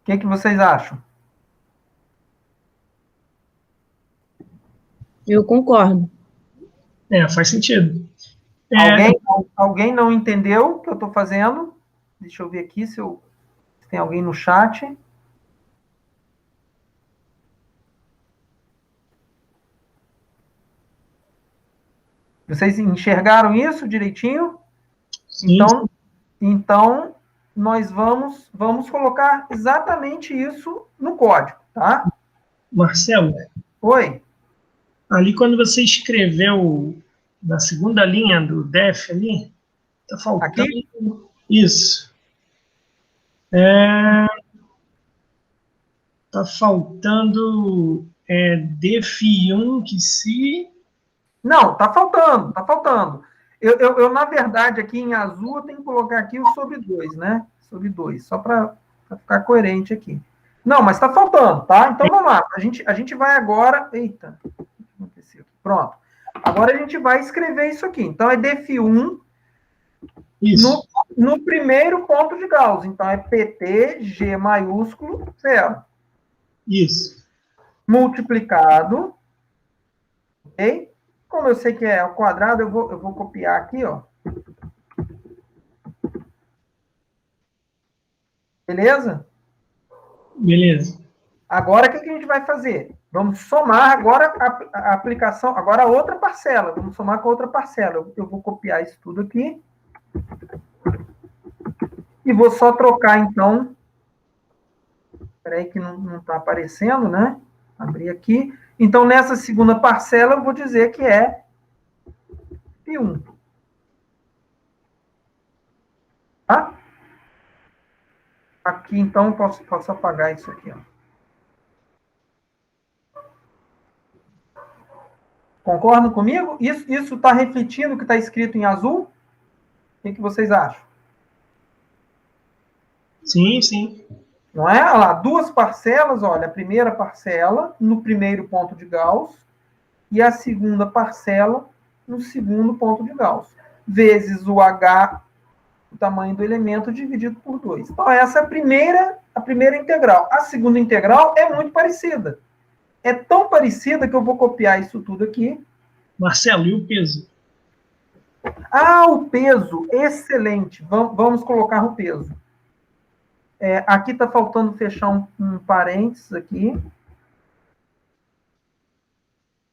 que vocês acham? Eu concordo. Faz sentido. Alguém não entendeu o que eu estou fazendo? Deixa eu ver aqui se tem alguém no chat. Vocês enxergaram isso direitinho? Sim. Então nós vamos colocar exatamente isso no código, tá? Marcelo. Oi. Ali quando você escreveu na segunda linha do def ali, Tá faltando. Aqui? Isso. Tá faltando DFI1 que se. Não, tá faltando, tá faltando. Eu, na verdade, aqui em azul, eu tenho que colocar aqui o sobre 2, né? Sobre 2, só para ficar coerente aqui. Não, mas tá faltando, tá? Então vamos lá. A gente vai agora. Eita, o que aconteceu aqui? Pronto. Agora a gente vai escrever isso aqui. Então é DFI1 Isso. no primeiro ponto de Gauss. Então é PT, G maiúsculo, 0. Isso. Multiplicado. Ok? Como eu sei que é ao quadrado, eu vou copiar aqui, ó. Beleza? Beleza. Agora, o que a gente vai fazer? Vamos somar agora a aplicação, agora a outra parcela. Vamos somar com a outra parcela. Eu vou copiar isso tudo aqui. E vou só trocar, então. Espera aí que não está aparecendo, né? Abrir aqui. Então, nessa segunda parcela, eu vou dizer que é π1. Tá? Aqui, então, posso apagar isso aqui, ó. Concordam comigo? Isso está refletindo o que está escrito em azul? O que vocês acham? Sim, sim. Não é? Olha lá, duas parcelas, olha, a primeira parcela no primeiro ponto de Gauss e a segunda parcela no segundo ponto de Gauss, vezes o H, o tamanho do elemento, dividido por 2. Então, essa é a primeira integral. A segunda integral é muito parecida. É tão parecida que eu vou copiar isso tudo aqui. Marcelo, e o peso? Ah, o peso, excelente. Vamos colocar o peso. Aqui está faltando fechar um parênteses aqui.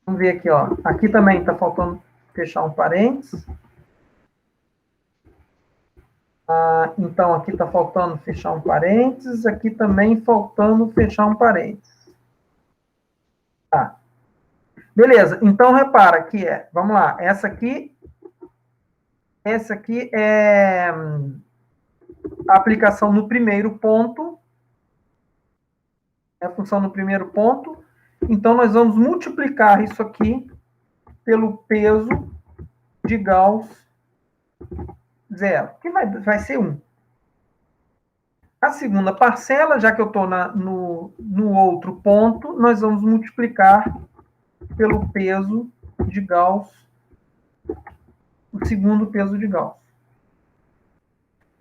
Vamos ver aqui, ó. Aqui também está faltando fechar um parênteses. Então, aqui está faltando fechar um parênteses. Aqui também faltando fechar um parênteses. Tá. Beleza. Então, repara que vamos lá. Essa aqui é a aplicação no primeiro ponto. É a função no primeiro ponto. Então, nós vamos multiplicar isso aqui pelo peso de Gauss 0, que vai ser 1. A segunda parcela, já que eu estou no outro ponto, nós vamos multiplicar pelo peso de Gauss, o segundo peso de Gauss.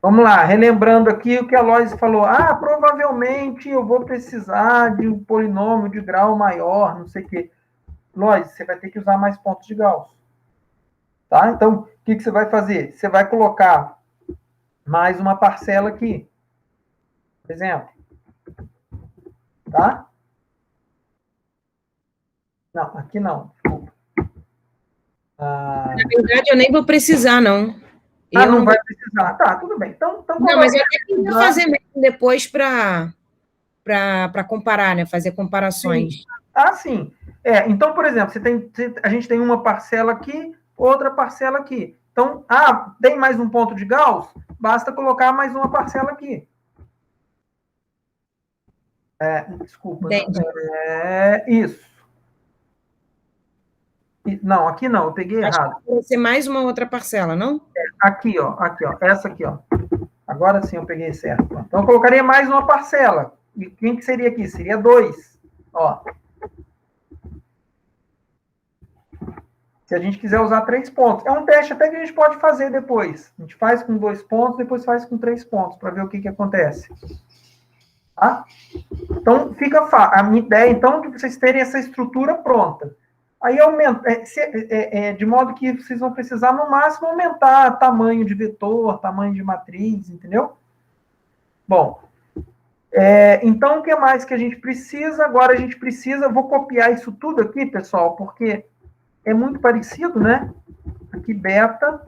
Vamos lá, relembrando aqui o que a Lois falou. Provavelmente eu vou precisar de um polinômio de grau maior, não sei o quê. Lois, você vai ter que usar mais pontos de Gauss. Tá? Então, o que você vai fazer? Você vai colocar mais uma parcela aqui. Por exemplo. Tá? Não, aqui não. Desculpa. Na verdade, eu nem vou precisar, não. Não vai precisar. Tá, tudo bem. Então não, mas eu até queria fazer mesmo depois para comparar, né? Fazer comparações. Sim. Sim. Então, por exemplo, a gente tem uma parcela aqui, outra parcela aqui. Então, tem mais um ponto de Gauss? Basta colocar mais uma parcela aqui. Desculpa. Isso. Não, aqui não, eu peguei errado. Vai ser mais uma outra parcela, não? Aqui, ó. Essa aqui, ó. Agora sim eu peguei certo. Então, eu colocaria mais uma parcela. E quem que seria aqui? Seria 2. Ó. Se a gente quiser usar 3 pontos. É um teste até que a gente pode fazer depois. A gente faz com 2 pontos, depois faz com 3 pontos, para ver o que acontece. Tá? Então, fica fácil. A minha ideia, então, é de vocês terem essa estrutura pronta. Aí aumenta, de modo que vocês vão precisar, no máximo, aumentar tamanho de vetor, tamanho de matriz, entendeu? Bom, então, o que mais que a gente precisa? Agora a gente precisa, vou copiar isso tudo aqui, pessoal, porque é muito parecido, né? Aqui, beta.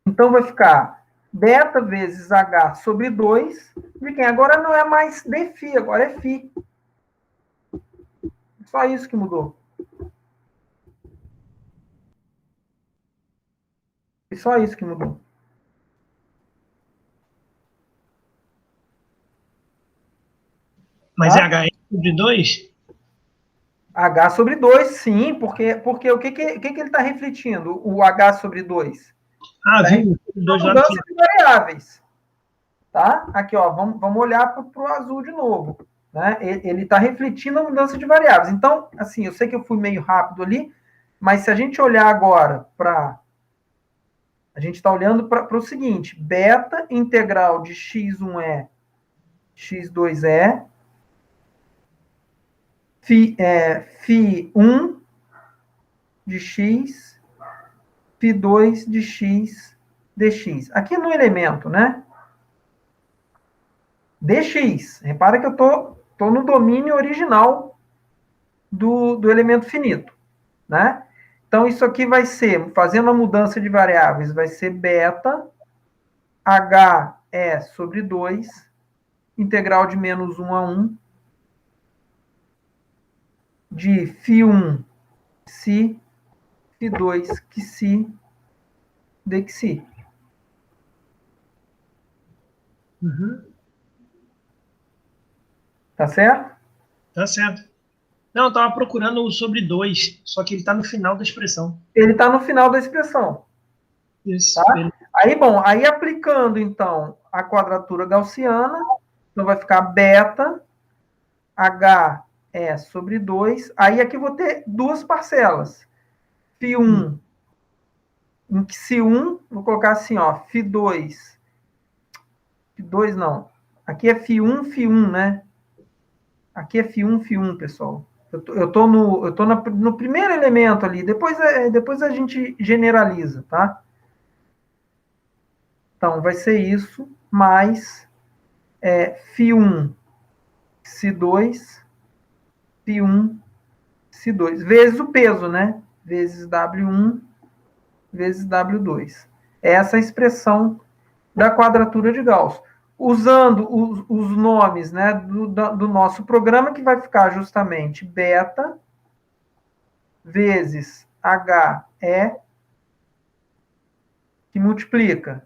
Então, vai ficar beta vezes H sobre 2, de quem? Agora não é mais dφ, agora é φ. Só isso que mudou. Foi só isso que mudou. Mas é Tá? HN sobre 2? H sobre 2, sim, porque o que ele está refletindo, o H sobre 2? Ah, Está viu? refletindo Sobre a 2 lá no mudança final. de variáveis. Tá? Aqui, ó, vamos olhar para o azul de novo. Né? Ele está refletindo a mudança de variáveis. Então, assim, eu sei que eu fui meio rápido ali, mas se a gente olhar agora para... A gente está olhando para o seguinte, beta integral de x1 x2 φ1 de x, φ2 de x dx. Aqui no elemento, né? dx. Repara que eu tô no domínio original do elemento finito, né? Então, isso aqui vai ser, fazendo a mudança de variáveis, vai ser beta h é sobre 2, integral de menos 1 a 1, de φ1 si, φ2 que si, dxi. Uhum. Tá certo? Tá certo. Não, eu estava procurando o sobre 2, só que ele está no final da expressão. Ele está no final da expressão. Tá? Isso. Ele... Aí, bom, aí aplicando, então, a quadratura gaussiana, então vai ficar beta h é sobre 2. Aí aqui eu vou ter duas parcelas. φ1, em que φ1, vou colocar assim, ó, φ2 não. Aqui é φ1, né? Aqui é φ1, pessoal. Eu tô no primeiro elemento ali, depois a gente generaliza, tá? Então, vai ser isso, mais φ1, φ2, φ1, φ2, vezes o peso, né? Vezes W1, vezes W2. Essa é a expressão da quadratura de Gauss. Usando os nomes, né, do nosso programa, que vai ficar justamente beta vezes HE, que multiplica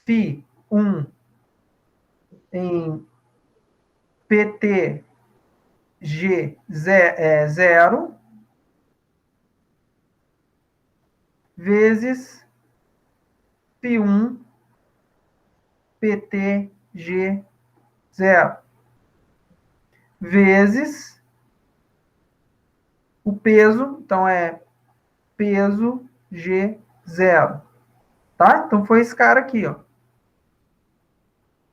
φ1 em PTG0 vezes φ1 PTG0 vezes o peso, então é peso G0. Tá? Então foi esse cara aqui, ó.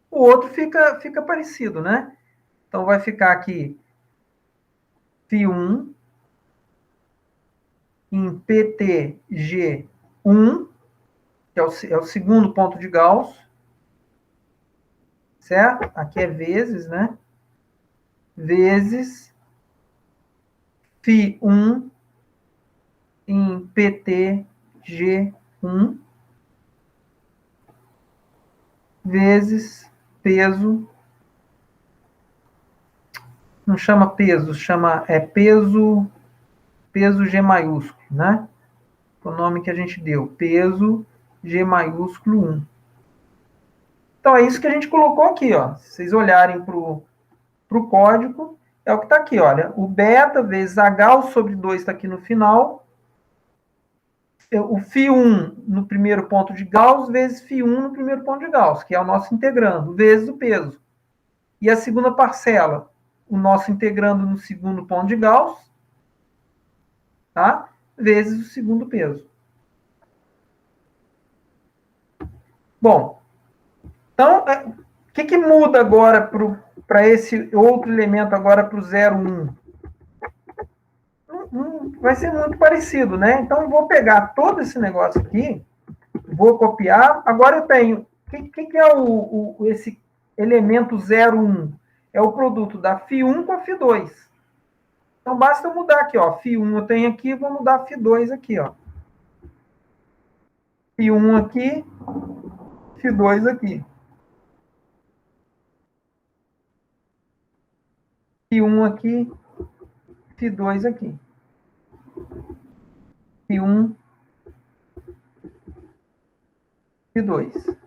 O outro fica parecido, né? Então vai ficar aqui φ1 em PTG1, que é o segundo ponto de Gauss, certo? Aqui é vezes, né? Vezes φ1 em PTG1 vezes peso, não chama peso, chama peso G maiúsculo, né? O nome que a gente deu, peso G maiúsculo 1. Então, é isso que a gente colocou aqui, ó. Se vocês olharem para o código, é o que está aqui, olha. O beta vezes H sobre 2 está aqui no final. O φ1 no primeiro ponto de Gauss vezes φ1 no primeiro ponto de Gauss, que é o nosso integrando, vezes o peso. E a segunda parcela, o nosso integrando no segundo ponto de Gauss, tá? Vezes o segundo peso. Bom, então, o que muda agora para esse outro elemento, agora para o 0, 1? Vai ser muito parecido, né? Então, eu vou pegar todo esse negócio aqui, vou copiar. Agora eu tenho... O que é esse elemento 0, 1? É o produto da φ1 com a φ2. Então, basta eu mudar aqui, ó. φ1 eu tenho aqui, vou mudar φ2 aqui, ó. φ1 aqui, φ2 aqui. φ1 aqui, φ2 aqui. φ1, φ2.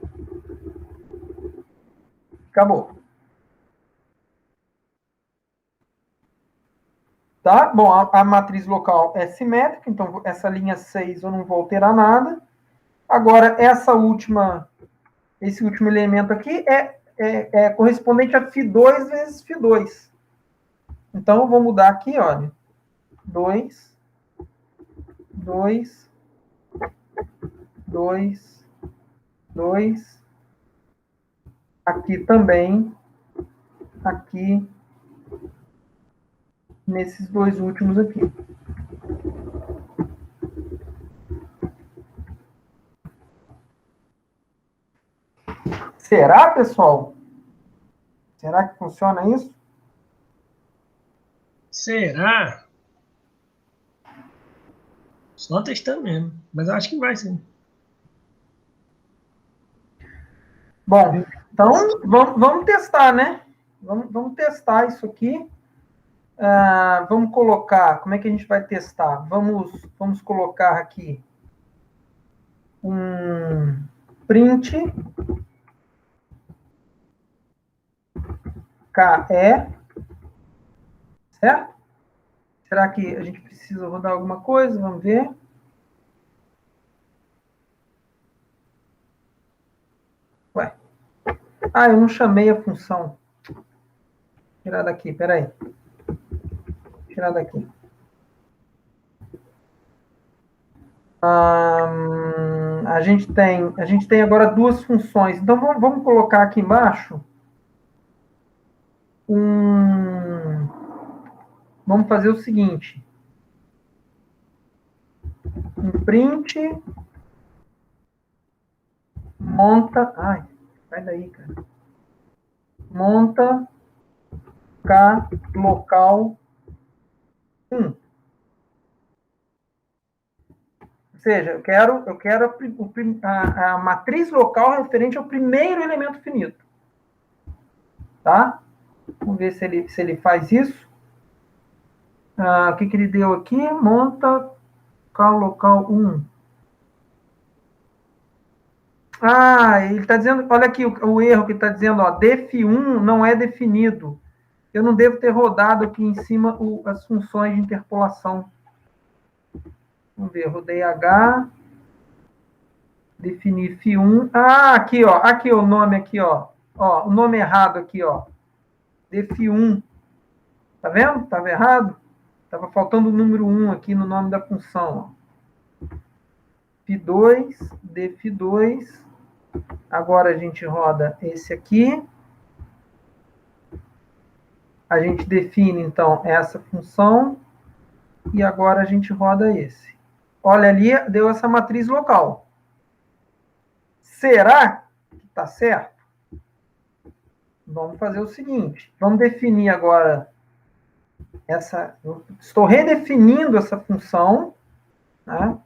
Acabou. Tá? Bom, a matriz local é simétrica, então essa linha 6 eu não vou alterar nada. Agora, esse último elemento aqui é correspondente a φ2 vezes φ2. Então, eu vou mudar aqui, olha. 2, 2, 2, 2. Aqui também. Aqui. Nesses dois últimos aqui. Será, pessoal? Será que funciona isso? Será? Só testando mesmo. Mas eu acho que vai, sim. Bom, então vamos testar, né? Vamos testar isso aqui. Vamos colocar... Como é que a gente vai testar? Vamos colocar aqui um print KE, certo? Será que a gente precisa rodar alguma coisa? Vamos ver. Ué. Eu não chamei a função. Tirar daqui, peraí. Tirar daqui. A gente tem agora duas funções. Então, vamos colocar aqui embaixo vamos fazer o seguinte. Um print monta... sai daí, cara. Monta k local 1. Ou seja, eu quero a matriz local referente ao primeiro elemento finito. Tá? Vamos ver se ele faz isso. O que ele deu aqui? Monta k local 1. Ele está dizendo, olha aqui o erro que está dizendo, def1 não é definido. Eu não devo ter rodado aqui em cima as funções de interpolação. Vamos ver, rodei H, definir φ1. Aqui o nome aqui, o nome errado aqui, def1. Tá vendo? Estava errado? Estava faltando o número 1 aqui no nome da função. φ2, def2. Agora a gente roda esse aqui. A gente define, então, essa função. E agora a gente roda esse. Olha ali, deu essa matriz local. Será que está certo? Vamos fazer o seguinte. Vamos definir agora estou redefinindo essa função, né?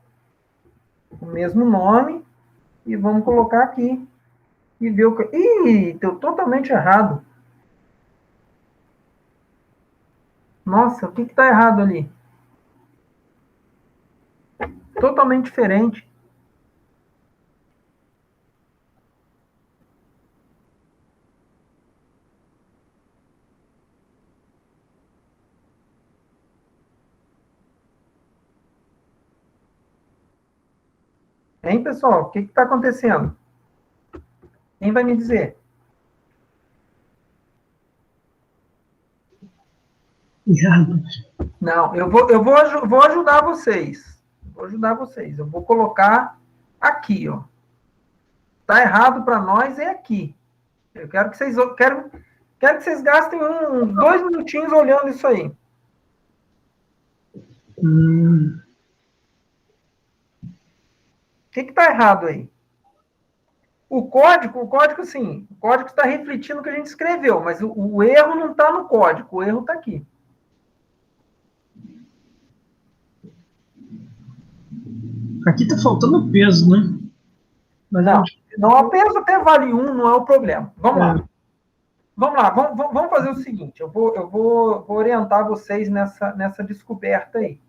O mesmo nome. E vamos colocar aqui. E ver o que... deu totalmente errado. Nossa, o que está errado ali? Totalmente diferente. Hein, pessoal? O que está acontecendo? Quem vai me dizer? Não, eu vou ajudar vocês. Vou ajudar vocês. Eu vou colocar aqui, ó. Tá errado para nós é aqui. Eu quero que vocês gastem 2 minutinhos olhando isso aí. O que está errado aí? O código, sim, o código está refletindo o que a gente escreveu, mas o erro não está no código, o erro está aqui. Aqui está faltando peso, né? Mas não, o peso até vale 1, não é o problema. Vamos lá, vamos fazer o seguinte, eu vou orientar vocês nessa descoberta aí.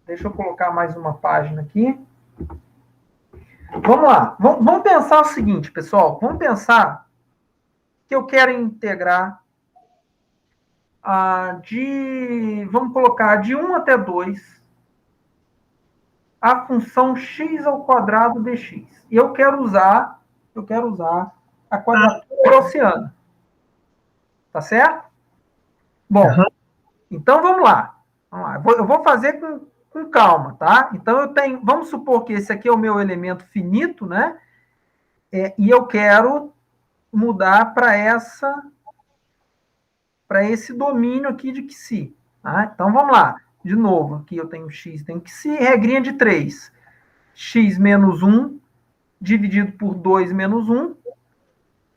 Deixa eu colocar mais uma página aqui. Vamos lá. Vamos pensar o seguinte, pessoal. Vamos pensar que eu quero integrar vamos colocar de 1 até 2 a função x ao quadrado dx. E eu quero usar a quadratura gaussiana. Tá certo? Bom, então vamos lá. Eu vou fazer com calma, tá? Então vamos supor que esse aqui é o meu elemento finito, né? E eu quero mudar para esse domínio aqui de Xi. Tá? Então, vamos lá. De novo, aqui eu tenho x, tenho Xi, regrinha de 3. X menos 1 dividido por 2 menos 1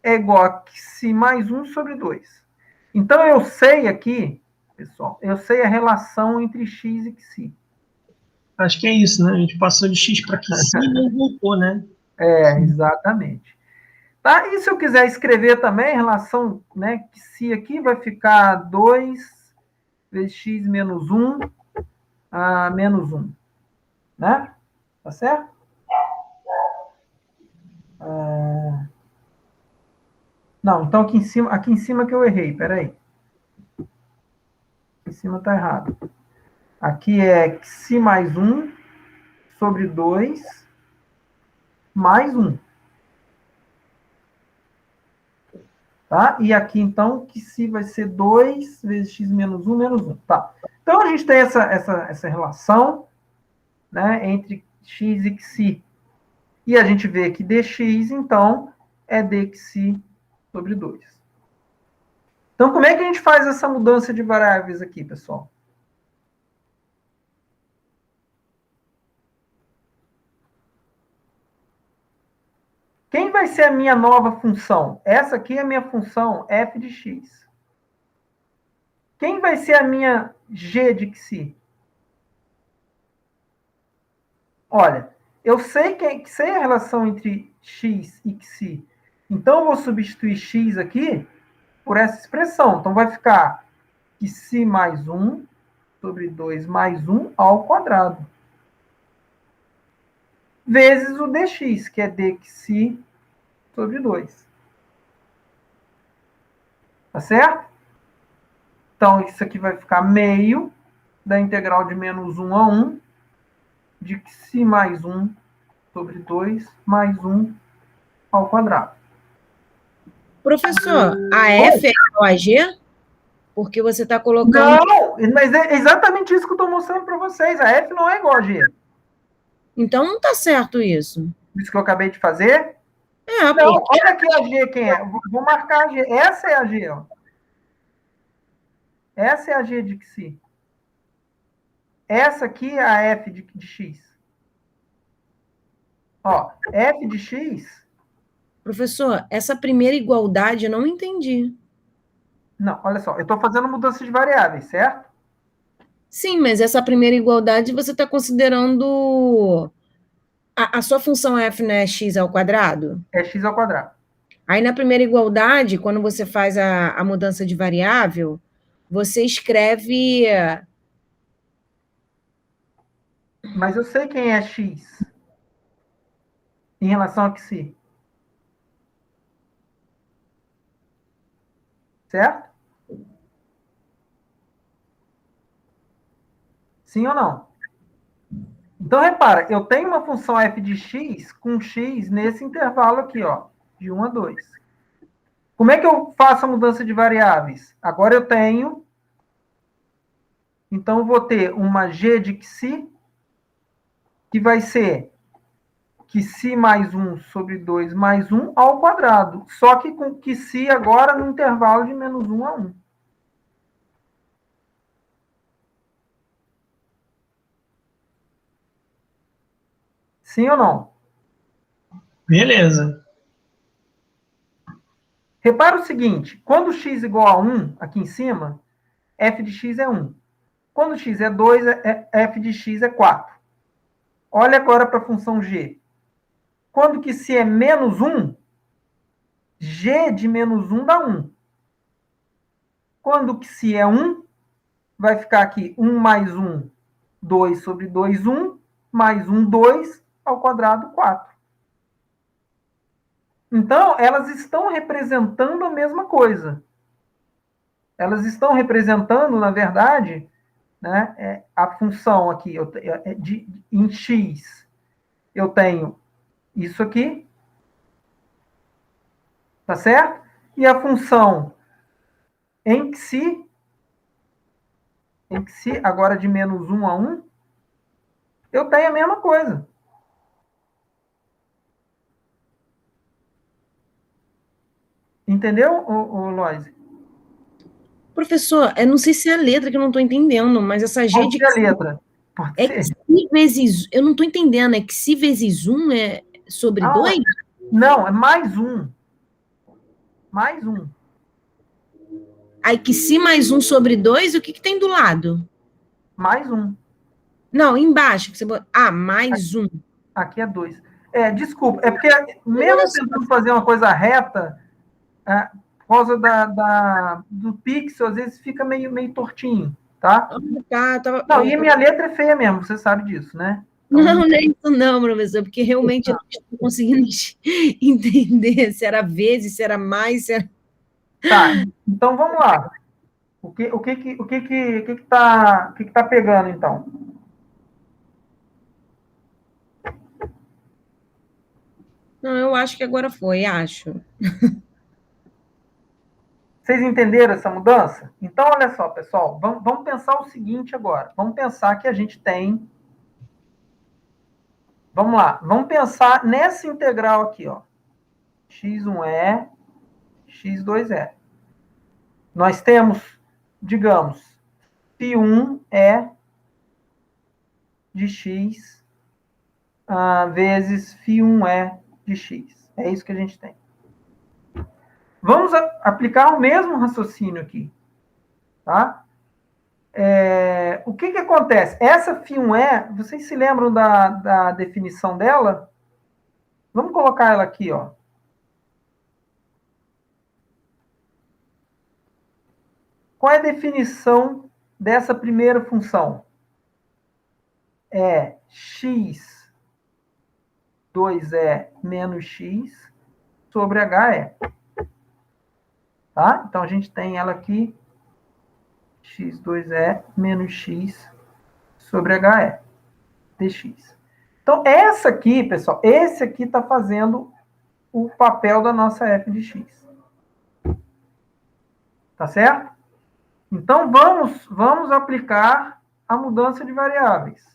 é igual a Xi mais 1 sobre 2. Então, eu sei aqui, pessoal, eu sei a relação entre x e Xi. Acho que é isso, né? A gente passou de x para Xi e não voltou, né? Exatamente. Tá? E se eu quiser escrever também, relação, né, que se aqui vai ficar 2 vezes x menos 1 a menos 1. Né? Tá certo? Não, então aqui em cima que eu errei, peraí. Aqui em cima tá errado. Aqui é xi mais 1 sobre 2 mais 1. Tá? E aqui, então, que xi vai ser 2 vezes x menos 1 menos 1. Tá. Então, a gente tem essa relação, né, entre x e xi. E a gente vê que dx, então, é dxi sobre 2. Então, como é que a gente faz essa mudança de variáveis aqui, pessoal? Quem vai ser a minha nova função? Essa aqui é a minha função f de x. Quem vai ser a minha g de xi? Olha, eu sei a relação entre x e xi. Então, eu vou substituir x aqui por essa expressão. Então, vai ficar xi mais 1 sobre 2 mais 1 ao quadrado. Vezes o dx, que é dxi sobre 2. Tá certo? Então, isso aqui vai ficar meio da integral de menos 1 a 1 de xi mais 1 sobre 2 mais 1 ao quadrado. Professor, a F é igual a G? Porque você está colocando... Não, mas é exatamente isso que eu estou mostrando para vocês. A F não é igual a G. Então não está certo isso. Isso que eu acabei de fazer? Não, porque... olha aqui a G, quem é? Vou marcar a G. Essa é a G, ó. Essa é a G de xi. Essa aqui é a F de x. Ó, F de x... Professor, essa primeira igualdade eu não entendi. Não, olha só, eu estou fazendo mudança de variáveis, certo? Sim, mas essa primeira igualdade você está considerando... A sua função f não é x ao quadrado? É x ao quadrado. Aí na primeira igualdade, quando você faz a mudança de variável, você escreve... Mas eu sei quem é x em relação a xi. Certo? Sim ou não? Então, repara, eu tenho uma função f de x com x nesse intervalo aqui, ó, de 1 a 2. Como é que eu faço a mudança de variáveis? Agora eu tenho... Então, eu vou ter uma g de xi, que vai ser xi mais 1 sobre 2 mais 1 ao quadrado. Só que com xi agora no intervalo de menos 1 a 1. Sim ou não? Beleza. Repara o seguinte, quando x igual a 1, aqui em cima, f de x é 1. Quando x é 2, f de x é 4. Olha agora para a função g. Quando que se é menos 1, g de menos 1 dá 1. Quando que se é 1, vai ficar aqui 1 mais 1, 2 sobre 2, 1, mais 1, 2, ao quadrado, 4. Então, elas estão representando a mesma coisa. Elas estão representando, na verdade, né, a função aqui em x. Eu tenho isso aqui, tá certo? E a função em xi, agora de menos 1 a 1, eu tenho a mesma coisa. Entendeu, Loise? Professor, eu não sei se é a letra que eu não estou entendendo, mas essa G de Qual que é a letra? Pode é ser? xi vezes... Eu não estou entendendo, é xi vezes 1 é sobre 2? Não, é mais 1. Mais 1. Aí que xi mais 1 sobre 2, o que tem do lado? Mais 1. Não, embaixo. Que você mais 1. Aqui é 2. Desculpa, é porque mesmo tentando fazer uma coisa reta, por causa do pixel, às vezes fica meio tortinho, tá? Não, e a minha letra é feia mesmo, você sabe disso, né? Então, não é isso não, professor, porque realmente eu não estou conseguindo entender se era vezes, se era mais, se era... Tá, então vamos lá. O que tá pegando, então? Não, eu acho que agora foi, acho. Vocês entenderam essa mudança? Então, olha só, pessoal, vamos pensar o seguinte agora. Vamos pensar que a gente tem... Vamos lá, vamos pensar nessa integral aqui, ó. x1é, x2é. Nós temos, digamos, φ1 é de x vezes φ1é de x. É isso que a gente tem. Vamos aplicar o mesmo raciocínio aqui. Tá? O que acontece? Essa φ1é, vocês se lembram da definição dela? Vamos colocar ela aqui, ó. Qual é a definição dessa primeira função? É x2é menos x sobre h é. Tá? Então, a gente tem ela aqui, x2é menos x sobre h é, dx. Então, essa aqui, pessoal, esse aqui está fazendo o papel da nossa f de x. Tá certo? Então, vamos aplicar a mudança de variáveis.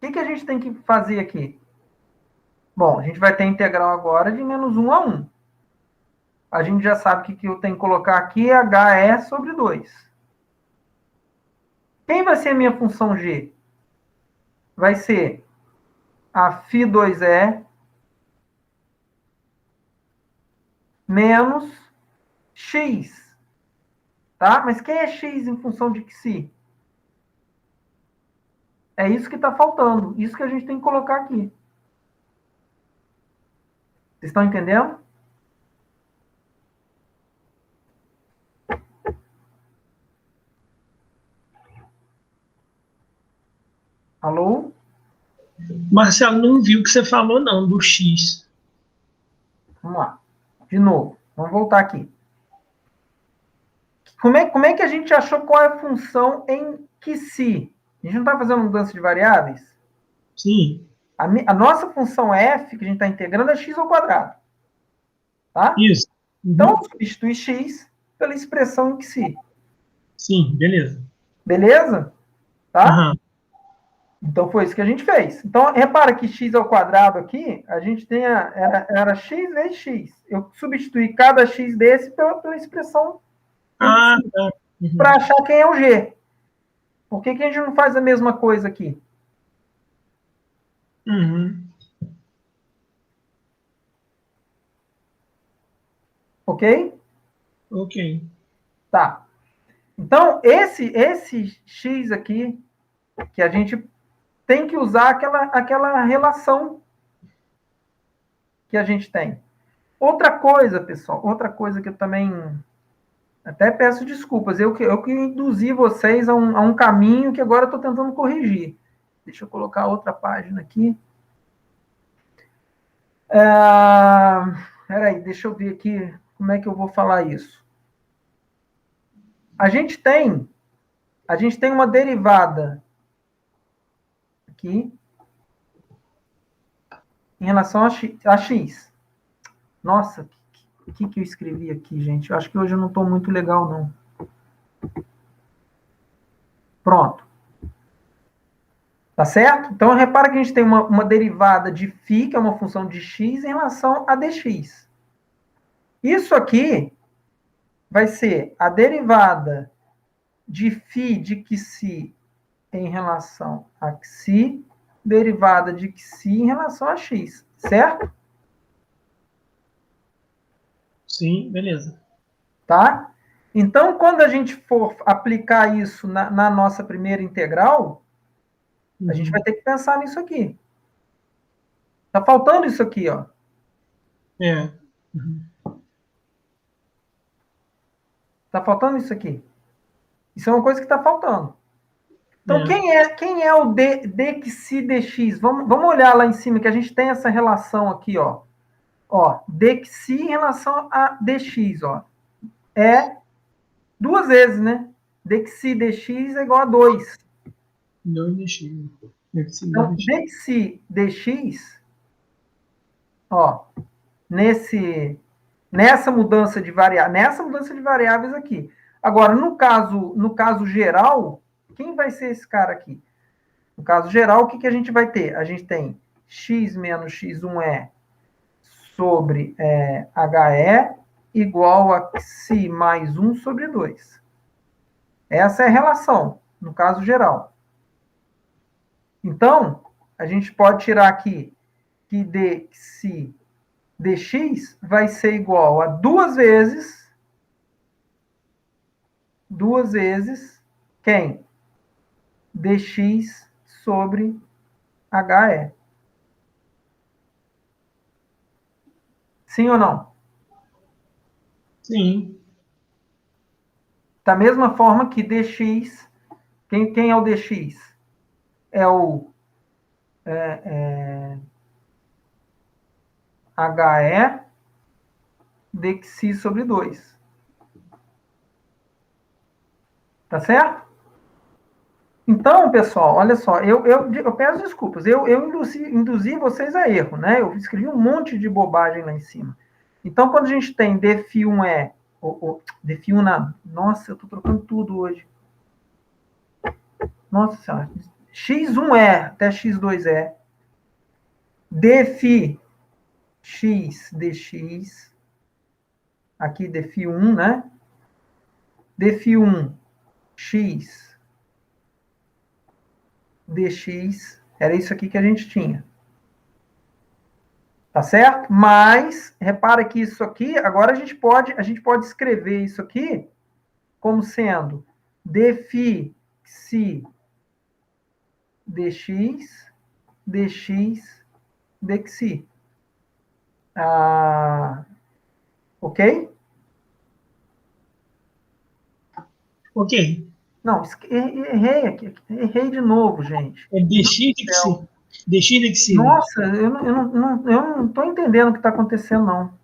O que a gente tem que fazer aqui? Bom, a gente vai ter a integral agora de menos 1 a 1. A gente já sabe que eu tenho que colocar aqui h é sobre 2. Quem vai ser a minha função g? Vai ser a φ2é menos x. Tá? Mas quem é x em função de xi? É isso que está faltando. Isso que a gente tem que colocar aqui. Vocês estão entendendo? Alô? Marcelo, não viu o que você falou, não, do X. Vamos lá. De novo. Vamos voltar aqui. Como é que a gente achou qual é a função em xi? A gente não está fazendo mudança de variáveis? Sim. A nossa função f, que a gente está integrando, é x ao quadrado. Tá? Isso. Uhum. Então, substitui x pela expressão em xi. Sim, beleza. Beleza? Tá? Uhum. Então, foi isso que a gente fez. Então, repara que x ao quadrado aqui, a gente tem era x vezes x. Eu substituí cada x desse pela expressão tá. Uhum. Para achar quem é o g. Por que a gente não faz a mesma coisa aqui? Uhum. Ok? Ok. Tá. Então, esse x aqui, que a gente tem que usar aquela relação que a gente tem. Outra coisa, pessoal, outra coisa que eu também até peço desculpas, eu que induzi vocês a um caminho que agora eu estou tentando corrigir. Deixa eu colocar outra página aqui. Peraí, deixa eu ver aqui como é que eu vou falar isso. A gente tem uma derivada aqui em relação a x. Nossa, o que eu escrevi aqui, gente? Eu acho que hoje eu não estou muito legal, não. Pronto. Tá certo? Então, repara que a gente tem uma derivada de φ, que é uma função de x, em relação a dx. Isso aqui vai ser a derivada de φ de xi em relação a xi, derivada de xi em relação a x, certo? Sim, beleza. Tá? Então, quando a gente for aplicar isso na nossa primeira integral, a gente vai ter que pensar nisso aqui. Tá faltando isso aqui, ó. É. Tá faltando isso aqui. Isso é uma coisa que tá faltando. Então, quem é o dxi dx? Vamos olhar lá em cima, que a gente tem essa relação aqui, ó. Ó, dxi em relação a dx, ó. É duas vezes, né? Dxi dx é igual a 2. 2dx. Então, dxi dx, ó, nessa mudança de variáveis aqui. Agora, no caso geral, quem vai ser esse cara aqui? No caso geral, o que a gente vai ter? A gente tem x menos x1e sobre HE igual a xi mais 1 sobre 2. Essa é a relação, no caso geral. Então, a gente pode tirar aqui que dxi dx vai ser igual a duas vezes quem? Dx sobre HE. Sim ou não? Sim. Da mesma forma que dx, quem é o dx? É o HE dxi sobre 2. Tá certo? Então, pessoal, olha só, eu peço desculpas, eu induzi vocês a erro, né? Eu escrevi um monte de bobagem lá em cima. Então, quando a gente tem dφ1 dφ1 não, nossa, eu estou trocando tudo hoje. Nossa senhora, x1 até x2 dφ x dx, aqui dφ1, né? dφ1 x dx, era isso aqui que a gente tinha. Tá certo? Mas, repara que isso aqui, agora a gente pode escrever isso aqui como sendo dφ xi dx, dx, dxi. Ok? Ok. Não, errei aqui. Errei de novo, gente. É dx dxi. Dx dxi. Nossa, eu não estou entendendo o que está acontecendo, não.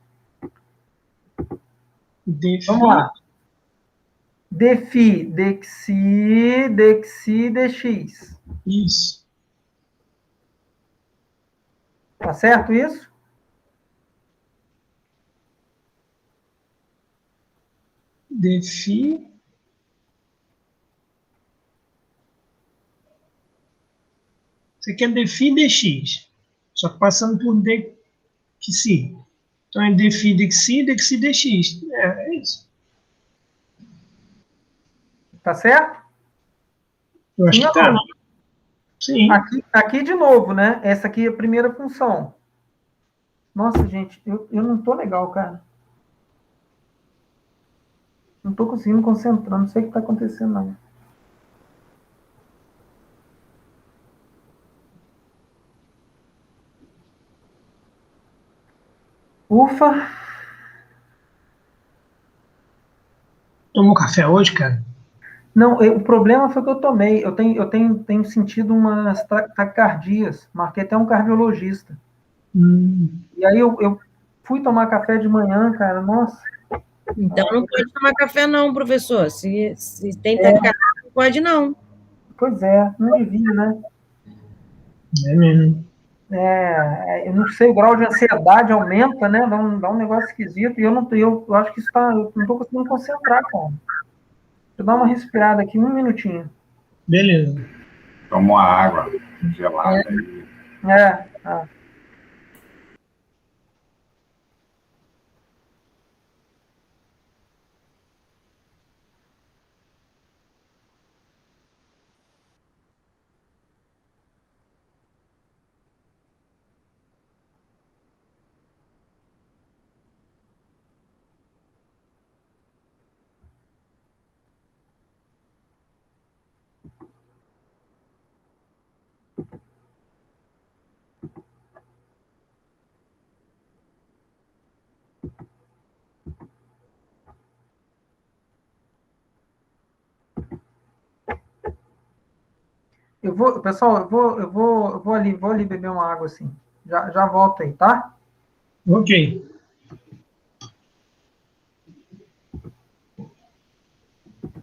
Vamos lá. Dφ dxi, dxi, dx. Isso. Tá certo isso? Dφ. Você quer dφ dx. Só que passando por dxi. Então é dφ dxi, dxi dx. É isso. Tá certo? Eu acho que tá. Sim. Aqui de novo, né? Essa aqui é a primeira função. Nossa, gente, eu não tô legal, cara. Não tô conseguindo me concentrar, não sei o que tá acontecendo, não. Ufa! Tomou café hoje, cara? Não, o problema foi que eu tomei. Eu tenho sentido umas taquicardias. Marquei até um cardiologista. E aí eu fui tomar café de manhã, cara, nossa. Então não pode tomar café não, professor. Se tem taquicardia, não pode não. Pois é, não devia, né? É mesmo. Eu não sei, o grau de ansiedade aumenta, né? Dá um negócio esquisito. E eu acho que isso tá. Eu não tô conseguindo concentrar, cara. Deixa eu dar uma respirada aqui, um minutinho. Beleza. Toma uma água gelada aí. Ah. Pessoal, eu vou ali beber uma água assim. Já volto aí, tá? Ok.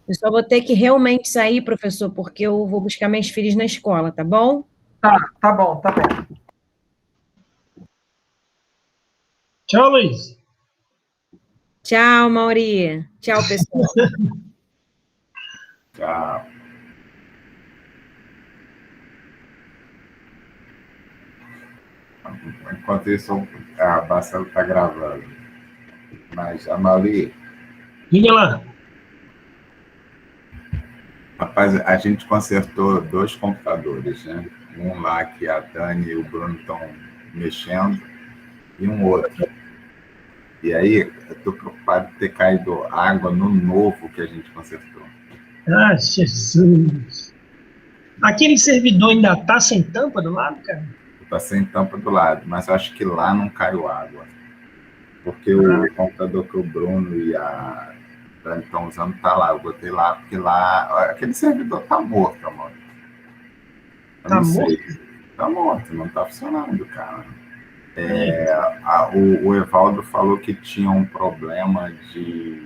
Eu só vou ter que realmente sair, professor, porque eu vou buscar minhas filhas na escola, tá bom? Tá bom. Tchau, Luiz. Tchau, Mauri. Tchau, pessoal. Tchau. Enquanto isso, a Marcelo está gravando. Mas, Amauri, Liga lá. rapaz, a gente consertou 2 computadores, né? Um lá que a Dani e o Bruno estão mexendo, e um outro. E aí, eu estou preocupado de ter caído água no novo que a gente consertou. Ah, Jesus. Aquele servidor ainda tá sem tampa do lado, cara? Está sem tampa do lado, mas eu acho que lá não caiu água. Porque o computador que o Bruno e a Dani estão usando está lá. Eu botei lá, porque lá aquele servidor está morto, amor. Eu Tá não morto? sei. Está morto, não está funcionando, cara. O Evaldo falou que tinha um problema de,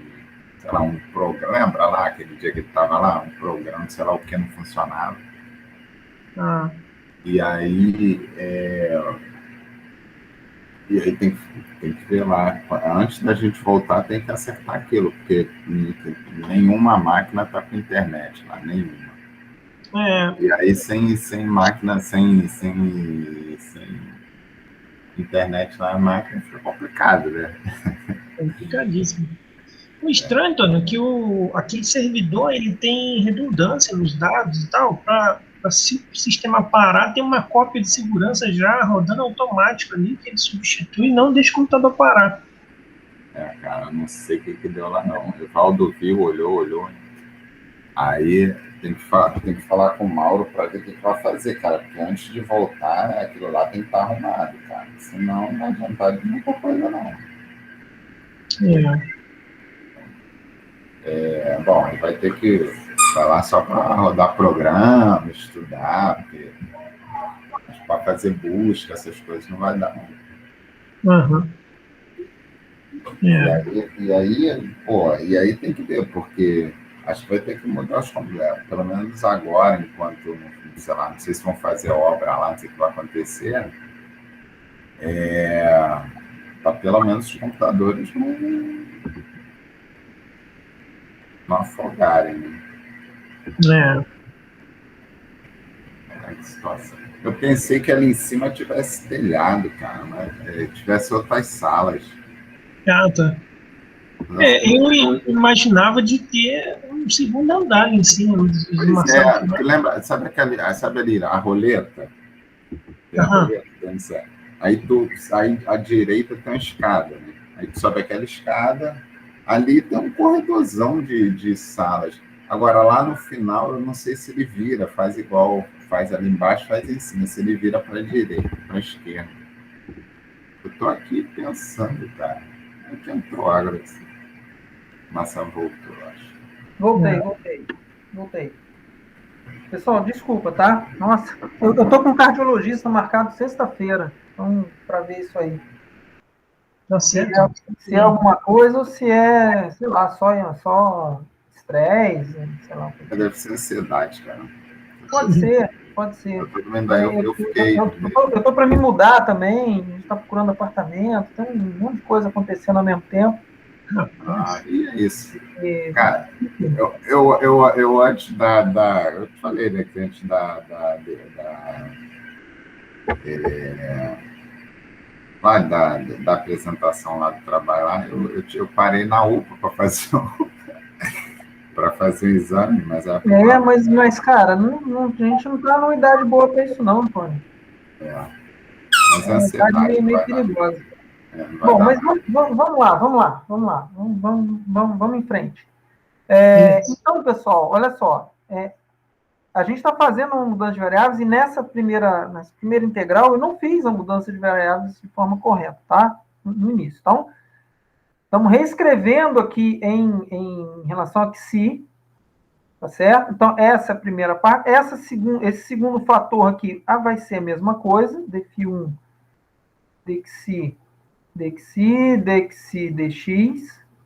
sei lá, um programa. Lembra lá, aquele dia que ele estava lá? Um programa, sei lá o que, não funcionava. Ah, E aí, tem que ver lá. Antes da gente voltar, tem que acertar aquilo, porque nenhuma máquina está com internet lá, nenhuma. E aí, sem máquina, sem internet na máquina, fica complicado, né? complicadíssimo. O estranho, Antônio, é que aquele servidor ele tem redundância nos dados e tal, para se o sistema parar, tem uma cópia de segurança já rodando automático ali, que ele substitui e não deixa o computador parar. Cara, não sei o que deu lá, não. O Evaldo viu, olhou. Aí tem que falar com o Mauro para ver o que vai fazer, cara. Porque antes de voltar, aquilo lá tem que estar arrumado, cara. Senão não adianta de muita coisa, não. Bom, ele vai ter que falar só para rodar programa, estudar, porque para fazer busca, essas coisas não vai dar, não. Uhum. E aí tem que ver, porque acho que vai ter que mudar os completos, pelo menos agora, enquanto, sei lá, não sei se vão fazer obra lá, não sei o que vai acontecer, para pelo menos os computadores não afogarem, né? Que situação. Eu pensei que ali em cima tivesse telhado, cara, mas tivesse outras salas. Ah, tá. Eu imaginava de ter um segundo andar em cima de uma sala. Lembra, sabe ali, a roleta? Tem a roleta, aí à direita tem uma escada, né? Aí tu sobe aquela escada, ali tem um corredorzão de salas. Agora, lá no final, eu não sei se ele vira, faz igual, faz ali embaixo, faz em cima, se ele vira para a direita, para a esquerda. Eu tô aqui pensando, cara. Aqui entrou água assim. Massa voltou, eu acho. Voltei. Pessoal, desculpa, tá? Nossa, eu tô com um cardiologista marcado sexta-feira, então, para ver isso aí. Tá certo. Se é alguma coisa ou se é, sei lá, só estresse, sei lá. Deve ser ansiedade, cara. Pode ser, pode ser. Eu tô vendo aí, eu fiquei. Eu tô para me mudar também, a gente está procurando apartamento, tem um monte de coisa acontecendo ao mesmo tempo. E é isso. Cara, eu antes eu te falei, né, que antes da apresentação lá do trabalho, lá, eu parei na UPA para fazer para fazer o exame, mas mas cara, a gente não está numa idade boa para isso não, Antônio. Mas a ansiedade meio perigosa. Bom, mas vamos lá, vamos em frente. Então, pessoal, olha só, a gente está fazendo uma mudança de variáveis e nessa primeira integral eu não fiz a mudança de variáveis de forma correta, tá? No início. Então, estamos reescrevendo aqui em relação a XI, tá certo? Então, essa é a primeira parte. Esse segundo fator aqui vai ser a mesma coisa, dφ1, dxi, dx,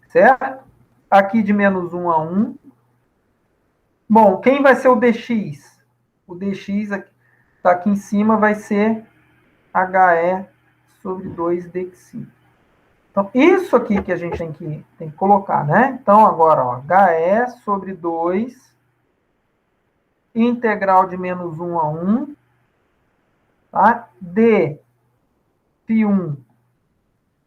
certo? Aqui de menos 1 a 1. Bom, quem vai ser o dx? O dx está aqui em cima, vai ser HE sobre 2 dxi. Então, isso aqui que a gente tem que colocar, né? Então, agora, ó, HE sobre 2, integral de menos 1 a 1, tá? dφ1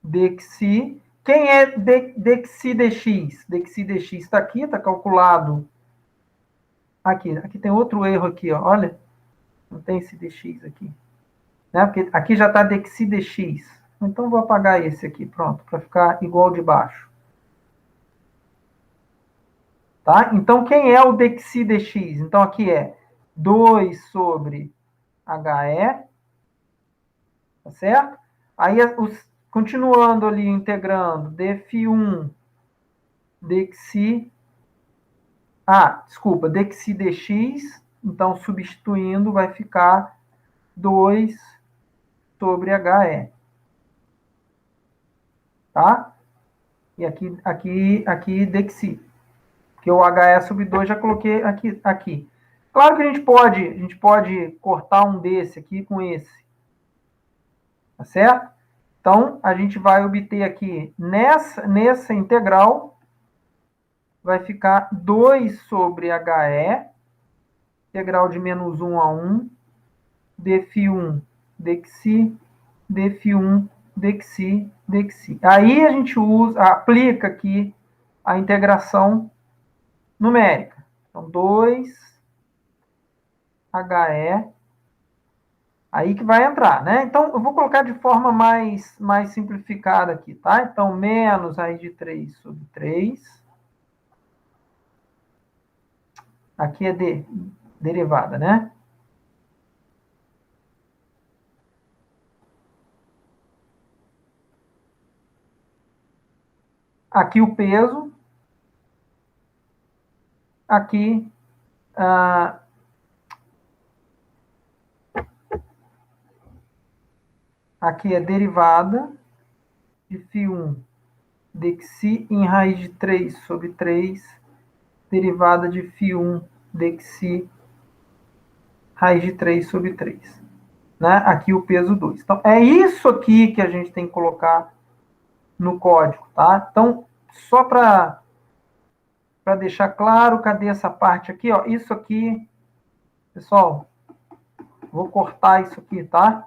dxi. Quem é dxi dx? Dxi dx está aqui, está calculado. Aqui tem outro erro aqui, ó. Olha, não tem esse dx aqui. Né? Porque aqui já está dxi dx. Então, vou apagar esse aqui, pronto, para ficar igual de baixo. Tá? Então, quem é o dxi dx? Então, aqui é 2 sobre HE, tá certo? Aí, continuando ali, integrando, dφ1 dxi, dxi dx, então, substituindo, vai ficar 2 sobre HE. Tá? E aqui dxi. Que o HE sobre 2 já coloquei aqui. Claro que a gente pode cortar um desse aqui com esse. Tá certo? Então, a gente vai obter aqui, nessa integral, vai ficar 2 sobre HE, integral de menos 1 a 1, dφ1 dxi, dφ1 dxi. Aí a gente aplica aqui a integração numérica. Então, 2 HE, aí que vai entrar, né? Então, eu vou colocar de forma mais simplificada aqui, tá? Então, menos raiz de 3 sobre 3. Aqui é derivada, né? Aqui o peso. Aqui aqui é derivada de φ1 dxi em raiz de 3 sobre 3, derivada de φ1 dxi raiz de 3 sobre 3. Né? Aqui o peso 2. Então, é isso aqui que a gente tem que colocar no código, tá? Então, só para deixar claro, cadê essa parte aqui? Ó, isso aqui, pessoal, vou cortar isso aqui, tá?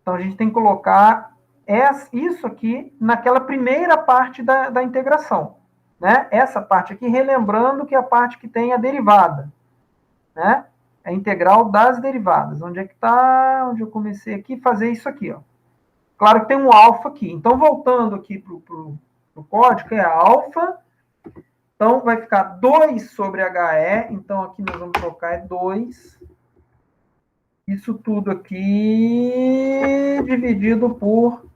Então, a gente tem que colocar isso aqui naquela primeira parte da integração. Né? Essa parte aqui, relembrando que é a parte que tem a derivada. Né? É a integral das derivadas. Onde é que está? Onde eu comecei aqui? Fazer isso aqui. Ó. Claro que tem um alfa aqui. Então, voltando aqui para o código, é alfa. Então, vai ficar 2 sobre HE. Então, aqui nós vamos trocar 2. Isso tudo aqui dividido por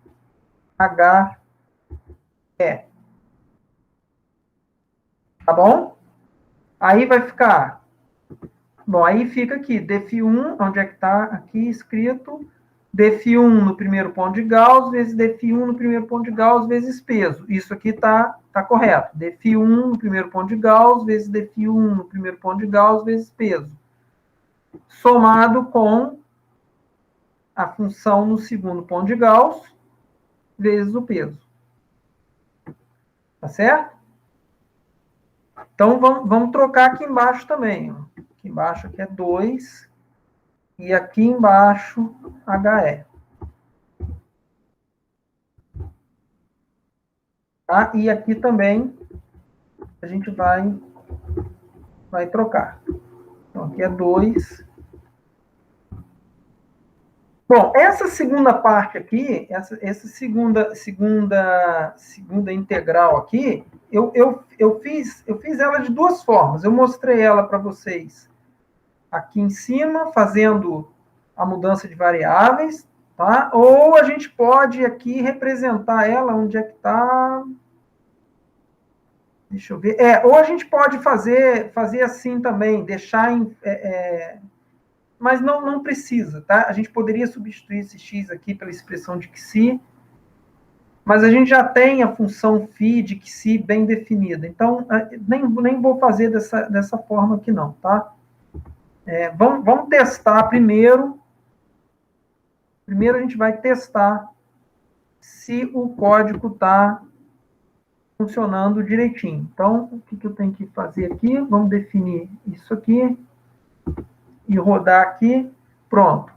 HE. Tá bom? Aí vai ficar... Bom, aí fica aqui, dφ1, onde é que está aqui escrito, dφ1 no primeiro ponto de Gauss, vezes dφ1 no primeiro ponto de Gauss, vezes peso. Isso aqui está correto. dφ1 no primeiro ponto de Gauss, vezes dφ1 no primeiro ponto de Gauss, vezes peso. Somado com a função no segundo ponto de Gauss, vezes o peso. Tá certo? Então, vamos trocar aqui embaixo também. Aqui embaixo aqui é 2, e aqui embaixo, HE. Tá? E aqui também, a gente vai trocar. Então, aqui é 2. Bom, essa segunda parte aqui, essa segunda integral aqui, eu fiz ela de duas formas. Eu mostrei ela para vocês aqui em cima, fazendo a mudança de variáveis, tá? Ou a gente pode aqui representar ela, onde é que está... Deixa eu ver. Ou a gente pode fazer assim também, deixar em... mas não precisa, tá? A gente poderia substituir esse x aqui pela expressão de xi, mas a gente já tem a função φ de xi bem definida. Então, nem vou fazer dessa forma aqui não, tá? Vamos testar primeiro. Primeiro a gente vai testar se o código está funcionando direitinho. Então, o que eu tenho que fazer aqui? Vamos definir isso aqui e rodar aqui. Pronto.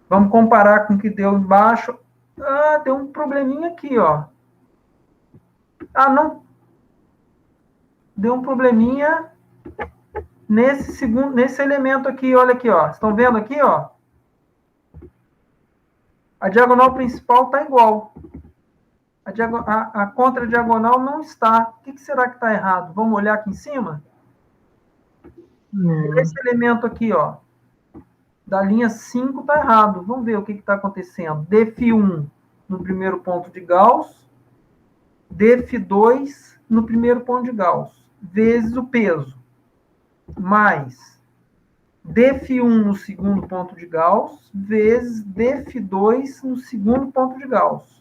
Vamos comparar com o que deu embaixo. Ah, deu um probleminha aqui, ó. Ah, não. Deu um probleminha nesse elemento aqui, olha aqui, ó. Estão vendo aqui, ó? A diagonal principal está igual. A contra-diagonal não está. O que será que está errado? Vamos olhar aqui em cima? Esse elemento aqui, ó, da linha 5 está errado. Vamos ver o que está acontecendo. dφ1 no primeiro ponto de Gauss, dφ2 no primeiro ponto de Gauss, vezes o peso, mais dφ1 no segundo ponto de Gauss, vezes dφ2 no segundo ponto de Gauss.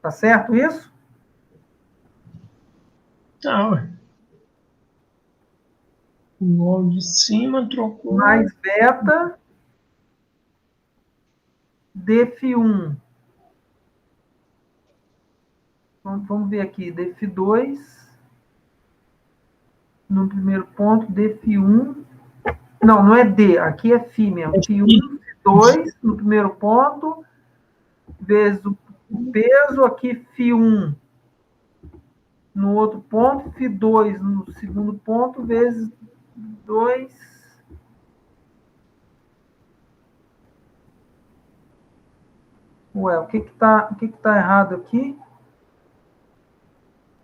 Tá certo isso? Tá, ué. O nó de cima trocou. Mais beta dφ1. Vamos ver aqui. dφ2 no primeiro ponto, dφ1. Não é D, aqui é φ mesmo. φ1, φ2 no primeiro ponto, vezes o peso, aqui φ1 no outro ponto, φ2 no segundo ponto, vezes 2. Ué, o que tá errado aqui?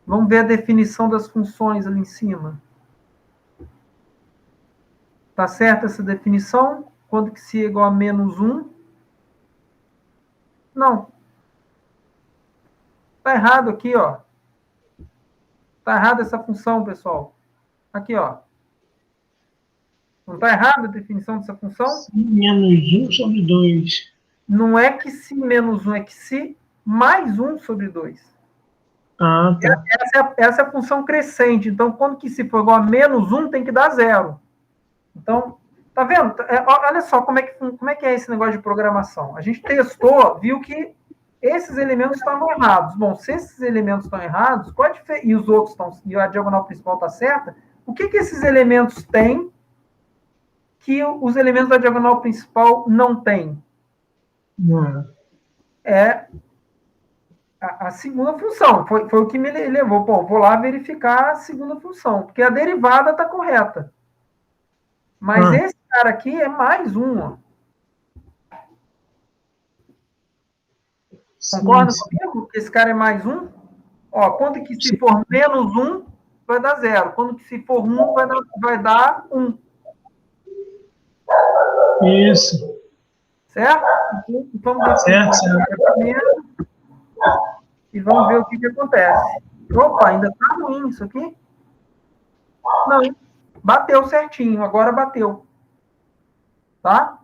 Vamos ver a definição das funções ali em cima. Tá certa essa definição? Quando que xi é igual a menos 1? Não. Tá errado aqui, ó. Tá errada essa função, pessoal. Aqui, ó. Não está errada a definição dessa função? Menos 1 sobre 2. Não é que xi menos 1, é que xi mais 1 sobre 2. Ah, tá. Essa é a função crescente. Então, quando que xi for igual a menos 1, tem que dar 0. Então, tá vendo? Olha só como é que é esse negócio de programação. A gente testou, viu que esses elementos estavam errados. Bom, se esses elementos estão errados, e os outros estão, e a diagonal principal está certa, o que esses elementos têm que os elementos da diagonal principal não têm? É a segunda função. Foi o que me levou. Pô, vou lá verificar a segunda função, porque a derivada está correta. Mas esse cara aqui é mais um. Ó. Concorda comigo que esse cara é mais um? Ó, quando que se for menos 1, vai dar 0. Quando que se for 1, vai dar 1. Isso. Certo? Então, vamos ver certo. E vamos ver o que acontece. Opa, ainda tá ruim isso aqui? Não, bateu certinho, agora bateu. Tá?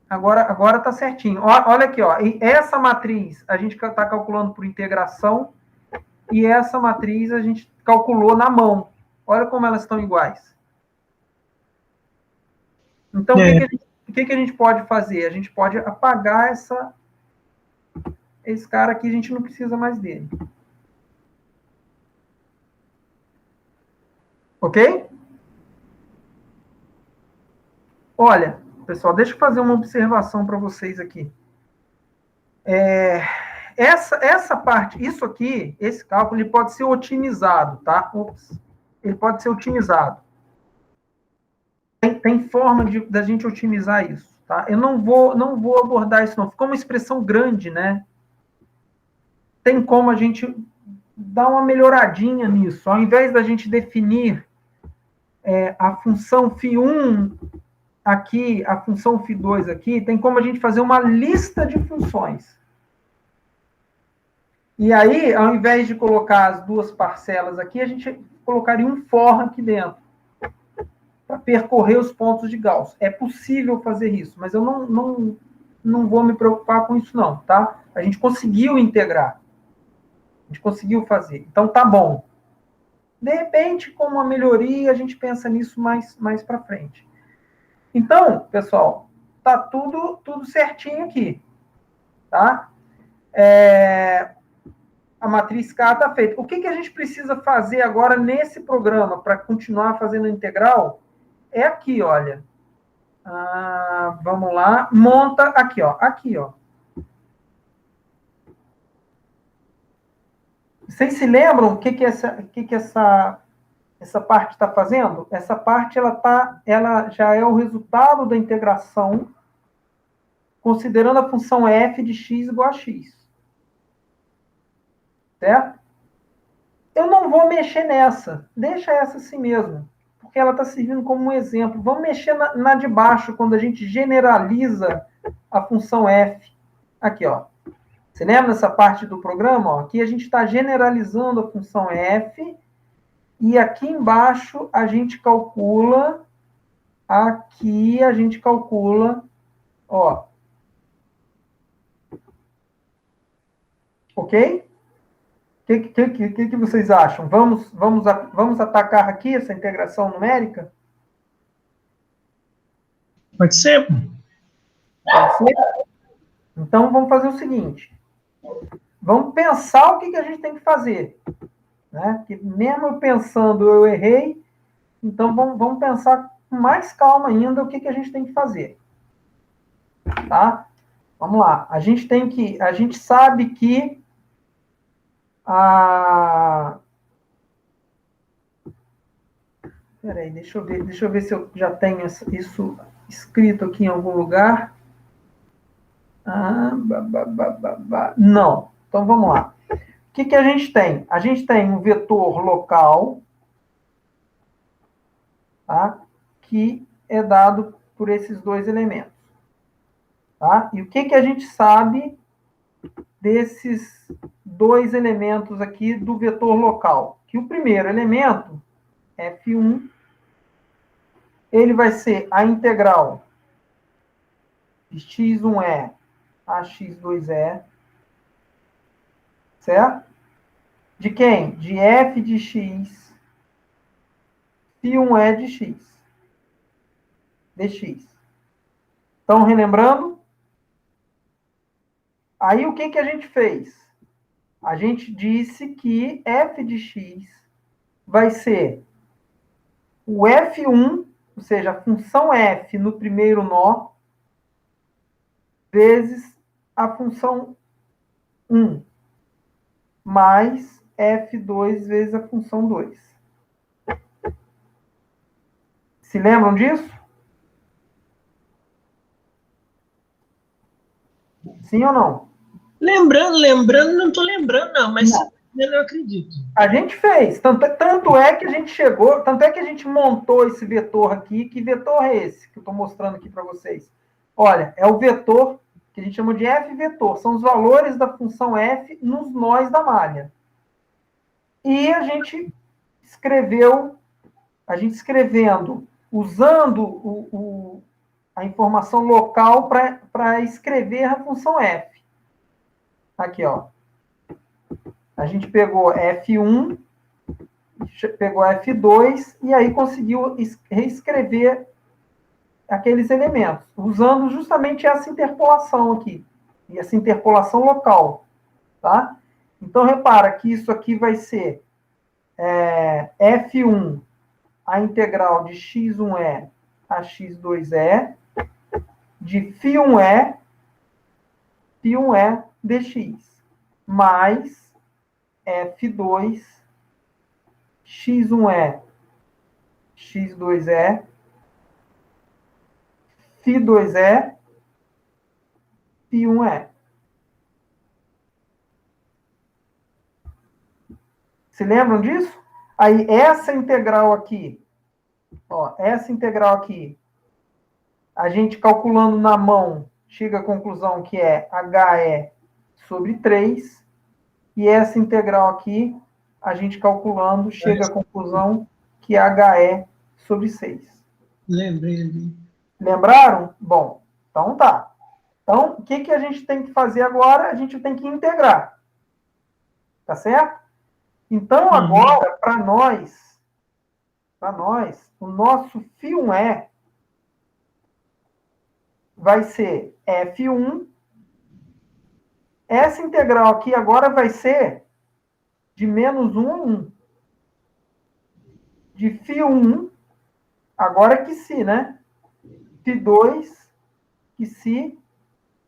Agora tá certinho. Olha aqui, ó. E essa matriz a gente está calculando por integração e essa matriz a gente calculou na mão. Olha como elas estão iguais. Então, o que a gente pode fazer? A gente pode apagar esse cara aqui, a gente não precisa mais dele. Ok? Olha, pessoal, deixa eu fazer uma observação para vocês aqui. Essa parte, isso aqui, esse cálculo, ele pode ser otimizado, tá? Ele pode ser otimizado. Tem forma da gente otimizar isso, tá? Eu não vou abordar isso, não. Ficou uma expressão grande, né? Tem como a gente dar uma melhoradinha nisso. Ao invés da gente definir a função φ1 aqui, a função φ2 aqui, tem como a gente fazer uma lista de funções. E aí, ao invés de colocar as duas parcelas aqui, a gente colocaria um for aqui dentro, para percorrer os pontos de Gauss. É possível fazer isso, mas eu não vou me preocupar com isso, não, tá? A gente conseguiu integrar. A gente conseguiu fazer. Então, tá bom. De repente, com uma melhoria, a gente pensa nisso mais para frente. Então, pessoal, tá tudo certinho aqui, tá? A matriz K está feita. O que a gente precisa fazer agora nesse programa para continuar fazendo a integral? É aqui, olha. Vamos lá. Monta aqui, ó. Aqui, ó. Vocês se lembram o que essa parte está fazendo? Essa parte ela já é o resultado da integração, considerando a função f de x igual a x. Certo? Eu não vou mexer nessa. Deixa essa assim mesmo, porque ela está servindo como um exemplo. Vamos mexer na de baixo, quando a gente generaliza a função f. Aqui, ó. Você lembra dessa parte do programa? Ó? Aqui a gente está generalizando a função f, e aqui embaixo a gente calcula, ó. Ok? O que vocês acham? Vamos atacar aqui essa integração numérica? Pode ser? Pode ser? Então, vamos fazer o seguinte. Vamos pensar o que a gente tem que fazer. Né? Que mesmo eu pensando, eu errei. Então, vamos pensar com mais calma ainda o que a gente tem que fazer. Tá? Vamos lá. A gente sabe que Peraí, deixa eu ver se eu já tenho isso escrito aqui em algum lugar. Não. Então, vamos lá. O que a gente tem? A gente tem um vetor local, tá? Que é dado por esses dois elementos. Tá? E o que a gente sabe desses dois elementos aqui do vetor local? Que o primeiro elemento, f1, ele vai ser a integral de x1e a x2e, certo? De quem? De f de x, φ1e de x, dx. Então, relembrando, aí o que a gente fez? A gente disse que f de x vai ser o f1, ou seja, a função f no primeiro nó, vezes a função 1, mais f2 vezes a função 2. Se lembram disso? Sim ou não? Lembrando, não estou lembrando, não, mas eu não acredito. A gente fez. Tanto é que a gente chegou, tanto é que a gente montou esse vetor aqui. Que vetor é esse que eu estou mostrando aqui para vocês? Olha, é o vetor que a gente chama de f-vetor. São os valores da função f nos nós da malha. E a gente escrevendo, usando a informação local para escrever a função f. Aqui, ó. A gente pegou F1, pegou F2, e aí conseguiu reescrever aqueles elementos, usando justamente essa interpolação aqui, e essa interpolação local, tá? Então, repara que isso aqui vai ser F1, a integral de x1e a x2e, de φ1e dx, mais F2, x1e, x2e, φ2e, φ1e. Se lembram disso? Aí, essa integral aqui, ó, a gente calculando na mão, chega à conclusão que é HE sobre 3, e essa integral aqui, a gente calculando, chega à conclusão que é HE sobre 6. Lembrei. Lembraram? Bom, então tá. Então, o que a gente tem que fazer agora? A gente tem que integrar. Tá certo? Então, agora, para nós, o nosso φ1e vai ser F1. Essa integral aqui agora vai ser de menos 1 a 1. De φ1, agora que si, né? φ2, que si.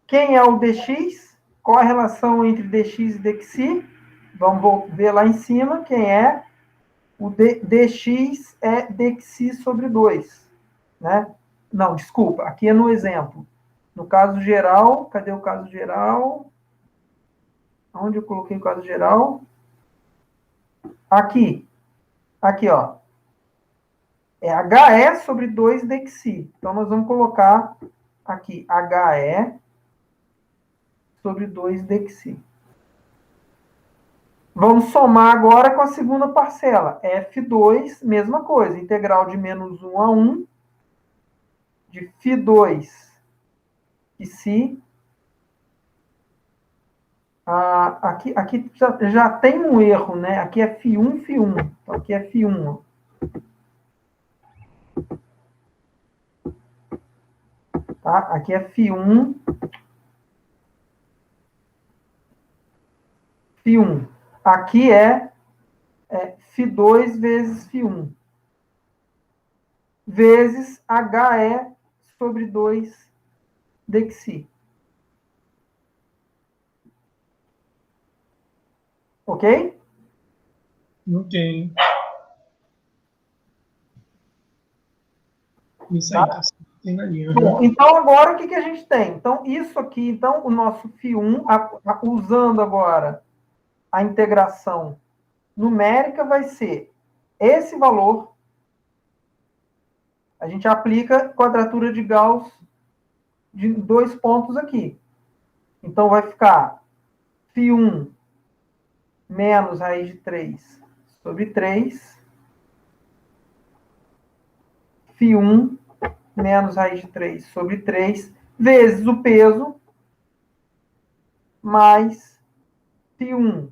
Quem é o dx? Qual a relação entre dx e dxi? Vamos ver lá em cima quem é. O dx é dxi sobre 2. Né? Não, desculpa, aqui é no exemplo. No caso geral, cadê o caso geral? Onde eu coloquei o caso geral? Aqui, ó. É HE sobre 2 dxi. Então, nós vamos colocar aqui HE sobre 2 dxi. Vamos somar agora com a segunda parcela. F2, mesma coisa. Integral de menos 1 a 1 de φ2 e si. Aqui já tem um erro, né? Aqui é φ1, φ1. Então, aqui é φ1. Tá? Aqui é φ1. φ1. Aqui é φ2 vezes φ1. Vezes HE sobre 2 dxi. Ok? Ok. Isso aí, tá tem ali. Bom, então, agora, o que a gente tem? Então, isso aqui, então, o nosso φ1, usando agora a integração numérica, vai ser esse valor. A gente aplica quadratura de Gauss de 2 pontos aqui. Então, vai ficar φ1 menos raiz de 3 sobre 3. φ1 menos raiz de 3 sobre 3, vezes o peso, mais φ1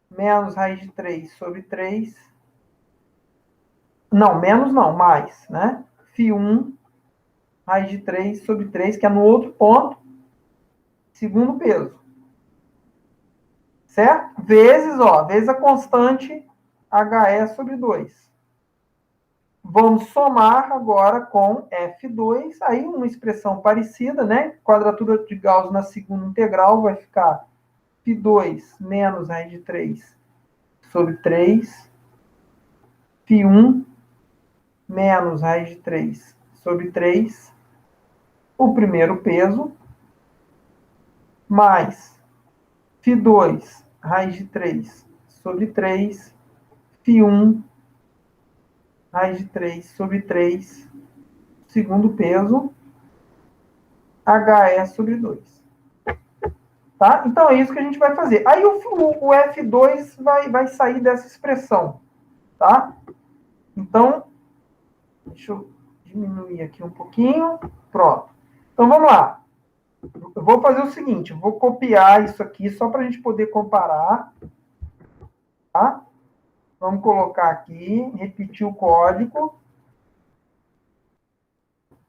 menos raiz de 3 sobre 3. Não, menos não, mais, né? φ1 raiz de 3 sobre 3, que é no outro ponto, segundo peso. Certo? Vezes a constante HE sobre 2. Vamos somar agora com F2, aí uma expressão parecida, né? Quadratura de Gauss na segunda integral vai ficar φ2 menos raiz de 3 sobre 3, φ1 menos raiz de 3 sobre 3, o primeiro peso, mais φ2 raiz de 3 sobre 3, φ1 raiz de 3 sobre 3, segundo peso, HE sobre 2. Tá? Então, é isso que a gente vai fazer. Aí, o F2 vai sair dessa expressão. Tá? Então, deixa eu diminuir aqui um pouquinho. Pronto. Então, vamos lá. Eu vou fazer o seguinte, eu vou copiar isso aqui só para a gente poder comparar. Tá? Vamos colocar aqui, repetir o código.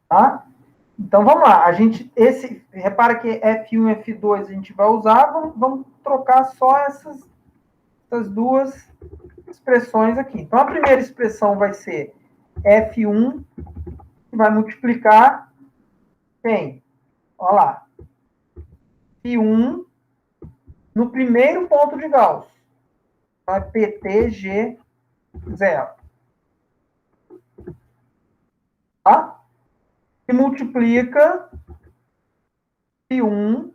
Tá? Então, vamos lá. Repara que F1 e F2 a gente vai usar, vamos trocar só essas duas expressões aqui. Então, a primeira expressão vai ser F1, que vai multiplicar quem? Olha lá. Φ1 no primeiro ponto de Gauss. Então, é PTG0. Tá? E multiplica Φ1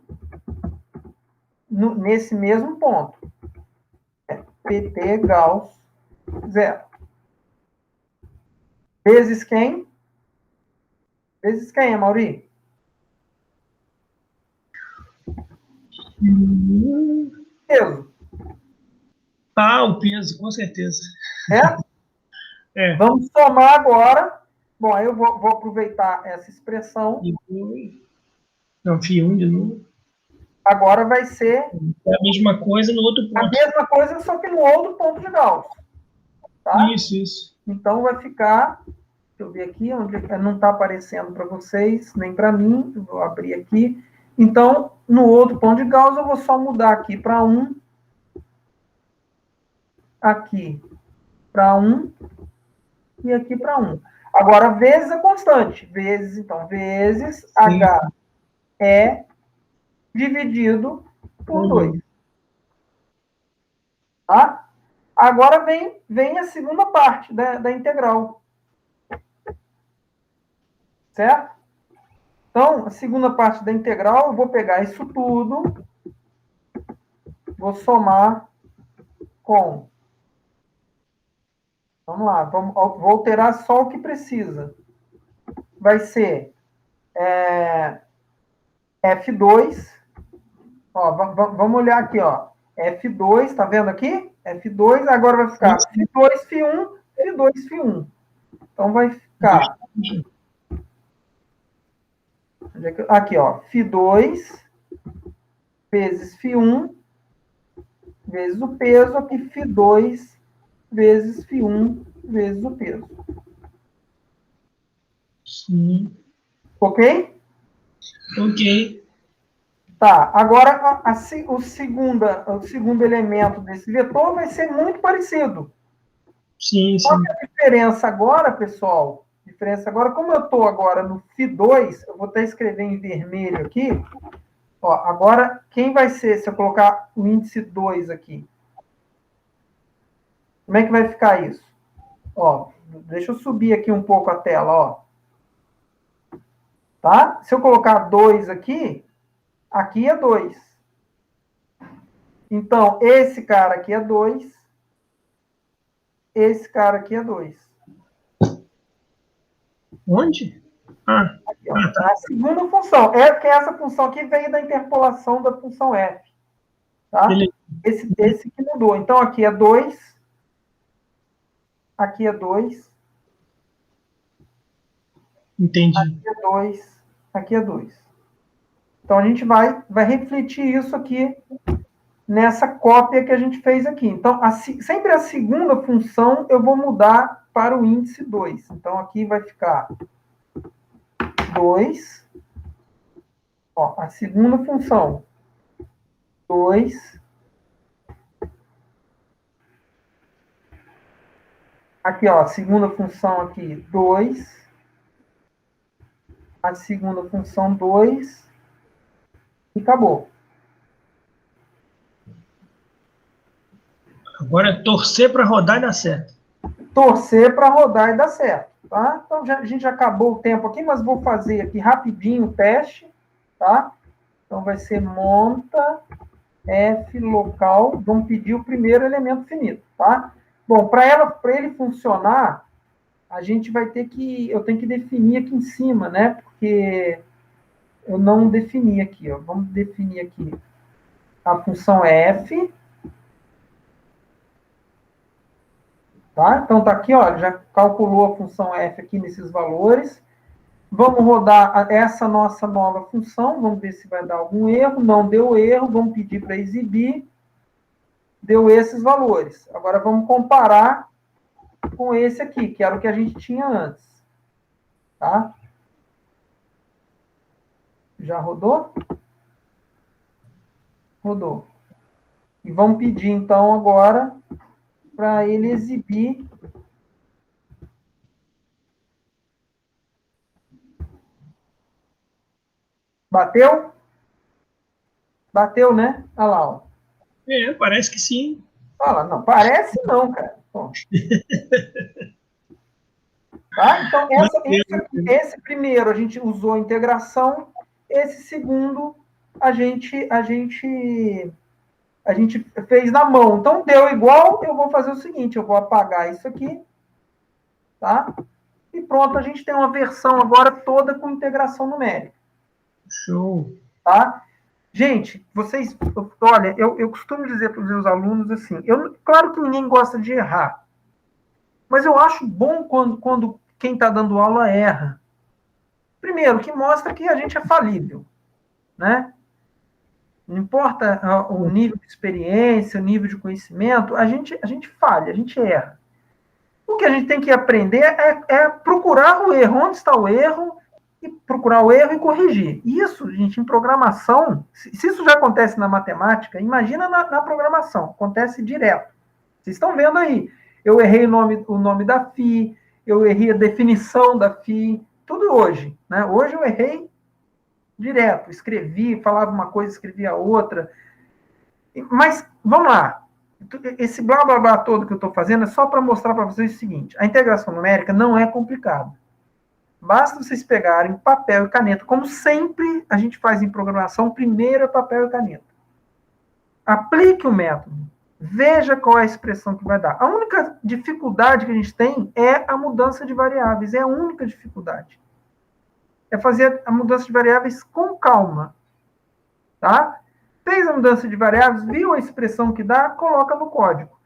nesse mesmo ponto. É PT Gauss 0. Vezes quem? Vezes quem, Amaury? Peso. Ah, o peso, com certeza. É? Vamos somar agora. Bom, aí eu vou aproveitar essa expressão. Não, Φ1 de novo. Agora vai ser... É a mesma coisa no outro ponto. A mesma coisa, só que no outro ponto de Gauss. Tá? Isso. Então, vai ficar... Deixa eu ver aqui, onde não está aparecendo para vocês, nem para mim. Eu vou abrir aqui. Então, no outro ponto de Gauss, eu vou só mudar aqui para 1. Aqui para 1. E aqui para 1. Agora, vezes a constante. Vezes H é dividido por 2. Tá? Agora vem a segunda parte da integral. Certo? Então, a segunda parte da integral, eu vou pegar isso tudo, vou somar com... Vamos lá, vou alterar só o que precisa. Vai ser F2. Ó, vamos olhar aqui, ó. F2, tá vendo aqui? F2, agora vai ficar F2, Φ1, F2, Φ1. Então, vai ficar... Aqui, ó. Φ2 vezes Φ1 vezes o peso. Aqui, Φ2 vezes Φ1 vezes o peso. Sim. Ok? Ok. Tá, agora o segundo elemento desse vetor vai ser muito parecido. Sim. Qual é a diferença agora, pessoal? Como eu estou agora no Φ2, eu vou até escrever em vermelho aqui. Ó, agora, quem vai ser, se eu colocar o índice 2 aqui? Como é que vai ficar isso? Ó, deixa eu subir aqui um pouco a tela, ó. Tá? Se eu colocar 2 aqui é 2. Então, esse cara aqui é 2. Esse cara aqui é 2. Onde? Aqui, ó, tá. A segunda função. Porque essa função aqui veio da interpolação da função f. Tá? Esse que mudou. Então, aqui é 2. Aqui é 2. Entendi. Aqui é 2. Aqui é 2. Então, a gente vai refletir isso aqui nessa cópia que a gente fez aqui. Então, sempre a segunda função eu vou mudar para o índice 2. Então, aqui vai ficar 2. Ó, a segunda função, 2. Aqui, ó, a segunda função aqui, 2. A segunda função, 2. E acabou. Agora é torcer para rodar e dar certo. Torcer para rodar e dar certo, tá? Então, a gente já acabou o tempo aqui, mas vou fazer aqui rapidinho o teste, tá? Então, vai ser monta F local, vamos pedir o primeiro elemento finito, tá? Bom, para ele funcionar, a gente vai ter eu tenho que definir aqui em cima, né? Porque eu não defini aqui, ó. Vamos definir aqui. a função f. Tá? Então, tá aqui, ó, já calculou a função f aqui nesses valores. Vamos rodar essa nossa nova função, vamos ver se vai dar algum erro. Não deu erro, vamos pedir para exibir. Deu esses valores. Agora, vamos comparar com esse aqui, que era o que a gente tinha antes. Tá? Já rodou? Rodou. E vamos pedir, então, agora, para ele exibir. Bateu? Bateu, né? Olha lá, ó. Parece que sim. Fala, não, parece não, cara. Bom. Tá? Então, esse primeiro a gente usou integração, esse segundo a gente fez na mão. Então, deu igual, eu vou fazer o seguinte, eu vou apagar isso aqui, tá? E pronto, a gente tem uma versão agora toda com integração numérica. Show. Tá? Gente, vocês, olha, eu costumo dizer para os meus alunos assim, claro que ninguém gosta de errar, mas eu acho bom quando quem está dando aula erra. Primeiro, que mostra que a gente é falível, né? Não importa o nível de experiência, o nível de conhecimento, a gente falha, a gente erra. O que a gente tem que aprender é procurar o erro, onde está o erro, e procurar o erro e corrigir. Isso, gente, em programação, se isso já acontece na matemática, imagina na programação, acontece direto. Vocês estão vendo aí, eu errei o nome da FI, eu errei a definição da FI, tudo hoje, né? Hoje eu errei direto, escrevi, falava uma coisa, escrevia outra. Mas, vamos lá, esse blá blá blá todo que eu estou fazendo é só para mostrar para vocês o seguinte, a integração numérica não é complicada. Basta vocês pegarem papel e caneta, como sempre a gente faz em programação, primeiro é papel e caneta. Aplique o método, veja qual é a expressão que vai dar. A única dificuldade que a gente tem é a mudança de variáveis, é a única dificuldade. É fazer a mudança de variáveis com calma. Tá? Fez a mudança de variáveis, viu a expressão que dá, coloca no código.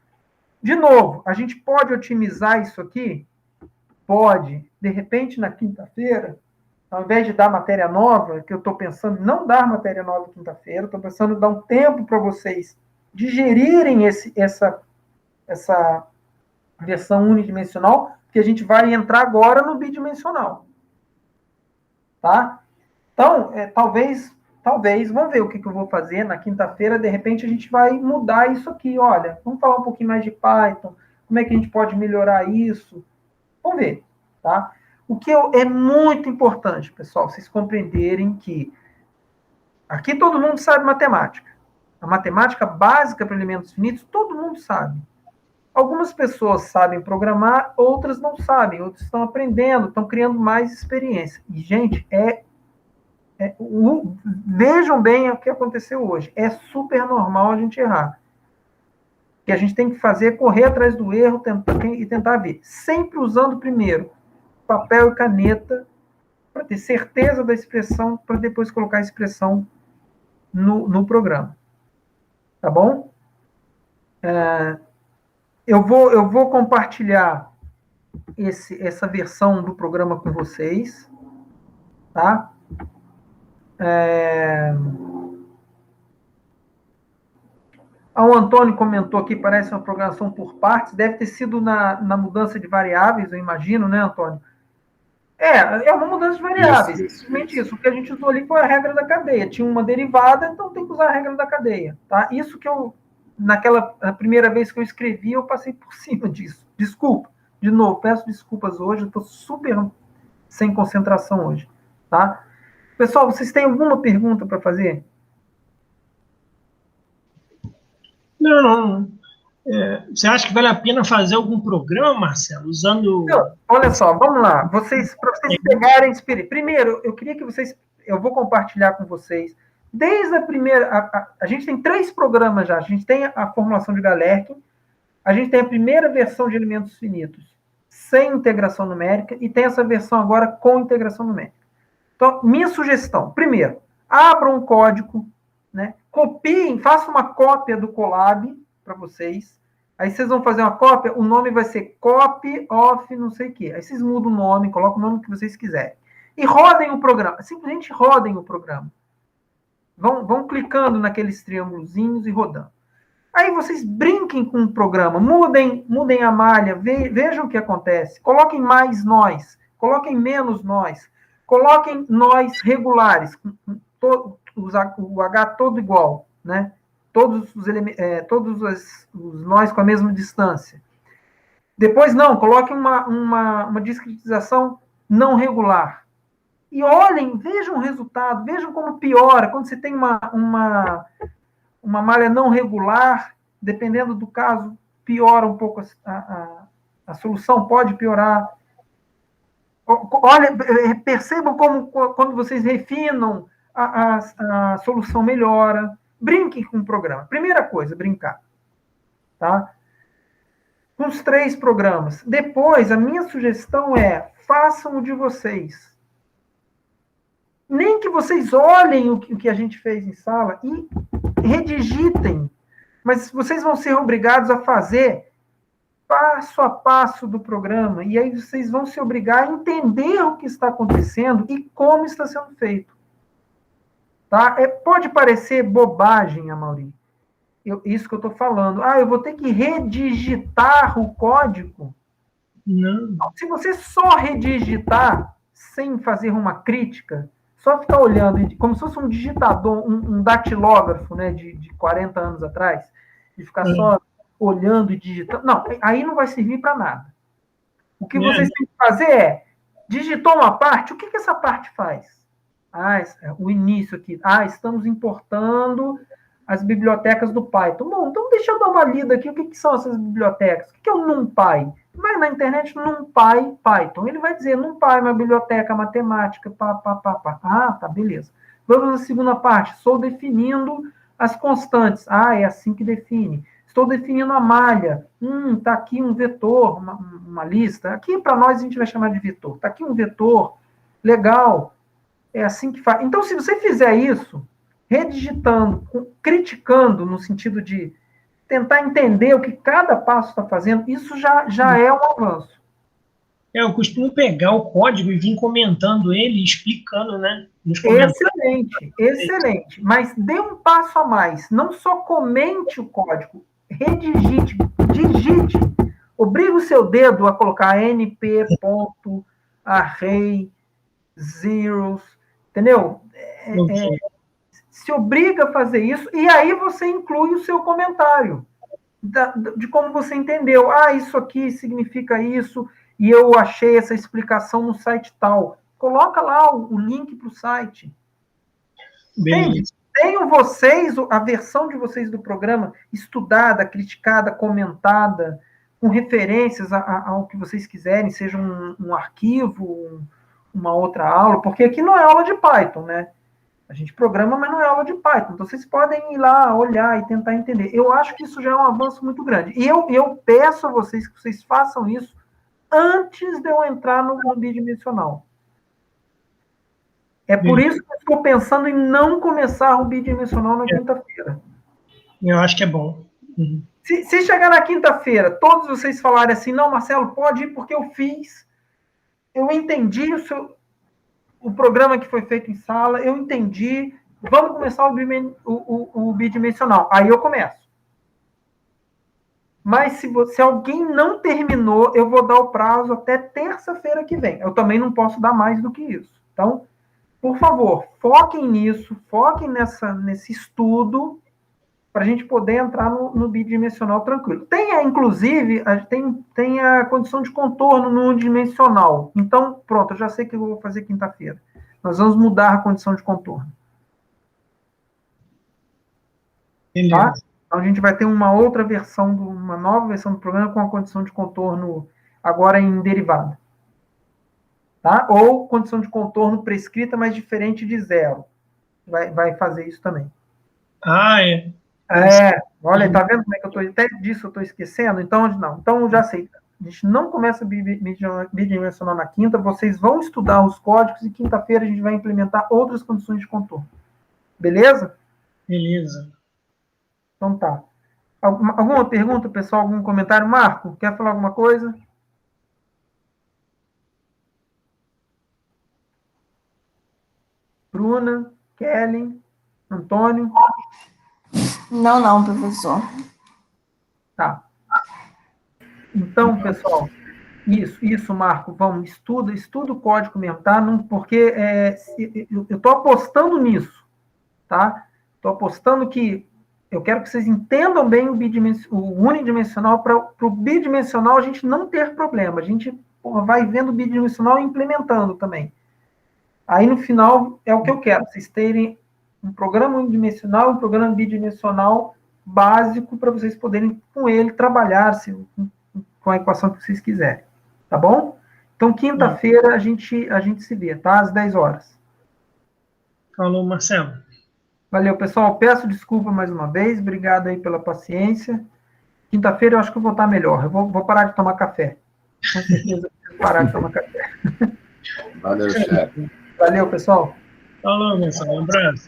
De novo, a gente pode otimizar isso aqui? Pode. De repente, na quinta-feira, ao invés de dar matéria nova, que eu estou pensando em não dar matéria nova quinta-feira, estou pensando em dar um tempo para vocês digerirem essa versão unidimensional, que a gente vai entrar agora no bidimensional. Tá? Então, talvez, vamos ver o que eu vou fazer na quinta-feira, de repente a gente vai mudar isso aqui, olha, vamos falar um pouquinho mais de Python, como é que a gente pode melhorar isso, vamos ver, tá? O que é muito importante, pessoal, vocês compreenderem que aqui todo mundo sabe matemática, a matemática básica para elementos finitos, todo mundo sabe. Algumas pessoas sabem programar, outras não sabem, outras estão aprendendo, estão criando mais experiência. E, gente, vejam bem o que aconteceu hoje. É super normal a gente errar. O que a gente tem que fazer é correr atrás do erro e tentar ver. Sempre usando primeiro papel e caneta para ter certeza da expressão, para depois colocar a expressão no programa. Tá bom? Eu vou compartilhar essa versão do programa com vocês, tá? O Antônio comentou aqui, parece uma programação por partes, deve ter sido na mudança de variáveis, eu imagino, né, Antônio? É uma mudança de variáveis, simplesmente isso. O que a gente usou ali foi a regra da cadeia. Tinha uma derivada, então tem que usar a regra da cadeia, tá? Isso que na primeira vez que eu escrevi, eu passei por cima disso. Desculpa. De novo, peço desculpas hoje, eu estou super sem concentração hoje, tá? Pessoal, vocês têm alguma pergunta para fazer? Não. Você acha que vale a pena fazer algum programa, Marcelo, usando... Olha só, vamos lá. Para vocês pegarem... Primeiro, eu queria que vocês... Eu vou compartilhar com vocês. Desde a primeira... A gente tem 3 programas já. A gente tem a formulação de Galerkin, a gente tem a primeira versão de elementos finitos sem integração numérica e tem essa versão agora com integração numérica. Então, minha sugestão, primeiro, abra um código, né? copiem, façam uma cópia do Colab para vocês. Aí vocês vão fazer uma cópia, o nome vai ser copy of não sei o quê. Aí vocês mudam o nome, colocam o nome que vocês quiserem. E rodem o programa. Simplesmente rodem o programa. Vão clicando naqueles triângulozinhos e rodando. Aí vocês brinquem com o programa, mudem a malha, vejam o que acontece. Coloquem mais nós, coloquem menos nós, coloquem nós regulares, o H todo igual, né? Todos os nós com a mesma distância. Depois, não, coloquem uma discretização não regular. E olhem, vejam o resultado, vejam como piora. Quando você tem uma malha não regular, dependendo do caso, piora um pouco a solução, pode piorar. Olha, percebam como, quando vocês refinam, a solução melhora. Brinquem com o programa. Primeira coisa, brincar. Tá? Com os 3 programas. Depois, a minha sugestão é, façam o de vocês. Nem que vocês olhem o que a gente fez em sala e redigitem. Mas vocês vão ser obrigados a fazer passo a passo do programa. E aí vocês vão se obrigar a entender o que está acontecendo e como está sendo feito. Tá? Pode parecer bobagem, Amaury, isso que eu estou falando. Eu vou ter que redigitar o código? Não. Se você só redigitar, sem fazer uma crítica, só ficar olhando, como se fosse um digitador, um datilógrafo, né, de 40 anos atrás, e ficar só olhando e digitando. Não, aí não vai servir para nada. O que vocês têm que fazer é, digitou uma parte, o que essa parte faz? O início aqui. Estamos importando as bibliotecas do Python. Bom, então deixa eu dar uma lida aqui. O que são essas bibliotecas? O que é o NumPy? Vai na internet, NumPy Python. Ele vai dizer, NumPy é uma biblioteca matemática, tá, beleza. Vamos na segunda parte. Estou definindo as constantes. É assim que define. Estou definindo a malha. Tá aqui um vetor, uma lista. Aqui, para nós, a gente vai chamar de vetor. Está aqui um vetor. Legal. É assim que faz. Então, se você fizer isso, redigitando, criticando, no sentido de tentar entender o que cada passo está fazendo, isso já é um avanço. Eu costumo pegar o código e vir comentando ele, explicando, né? Excelente. Mas dê um passo a mais. Não só comente o código, redigite, digite. Obriga o seu dedo a colocar np.array zeros, entendeu? Se obriga a fazer isso, e aí você inclui o seu comentário de como você entendeu. Isso aqui significa isso, e eu achei essa explicação no site tal. Coloca lá o link para o site. Tenham vocês, a versão de vocês do programa, estudada, criticada, comentada, com referências ao que vocês quiserem, seja um arquivo, uma outra aula, porque aqui não é aula de Python, né? A gente programa, mas não é aula de Python. Então, vocês podem ir lá, olhar e tentar entender. Eu acho que isso já é um avanço muito grande. E eu peço a vocês que vocês façam isso antes de eu entrar no bidimensional. É por isso que eu estou pensando em não começar o bidimensional na quinta-feira. Eu acho que é bom. Se chegar na quinta-feira, todos vocês falarem assim, não, Marcelo, pode ir porque eu fiz, eu entendi o programa que foi feito em sala, eu entendi, vamos começar o bidimensional. Aí eu começo. Mas se alguém não terminou, eu vou dar o prazo até terça-feira que vem. Eu também não posso dar mais do que isso. Então, por favor, foquem nisso, foquem nesse estudo, para a gente poder entrar no bidimensional tranquilo. Inclusive, tem a condição de contorno no unidimensional. Então, pronto, eu já sei o que eu vou fazer quinta-feira. Nós vamos mudar a condição de contorno. Tá? Então, a gente vai ter uma outra versão, uma nova versão do programa com a condição de contorno agora em derivada. Tá? Ou condição de contorno prescrita, mas diferente de zero. Vai fazer isso também. Olha, tá vendo como é que eu estou... Até disso eu estou esquecendo? Então, não. Então, eu já sei. A gente não começa bidimensional na quinta, vocês vão estudar os códigos e quinta-feira a gente vai implementar outras condições de contorno. Beleza? Beleza. Então tá. Alguma pergunta, pessoal? Algum comentário? Marco, quer falar alguma coisa? Bruna, Kellen, Antônio? Não, professor. Tá. Então, pessoal, isso, Marco, vamos, estuda o código mesmo, tá? Não, porque eu estou apostando nisso, tá? Estou apostando que eu quero que vocês entendam bem o unidimensional, para o bidimensional a gente não ter problema. A gente vai vendo o bidimensional e implementando também. Aí, no final, é o que eu quero, vocês terem um programa unidimensional, um programa bidimensional básico para vocês poderem, com ele, trabalhar com a equação que vocês quiserem. Tá bom? Então, quinta-feira a gente se vê, tá? Às 10 horas. Falou, Marcelo. Valeu, pessoal. Peço desculpa mais uma vez. Obrigado aí pela paciência. Quinta-feira eu acho que eu vou estar melhor. Eu vou parar de tomar café. Com certeza eu vou parar de tomar café. Valeu, chefe. Valeu, pessoal. Falou, Marcelo. Um abraço.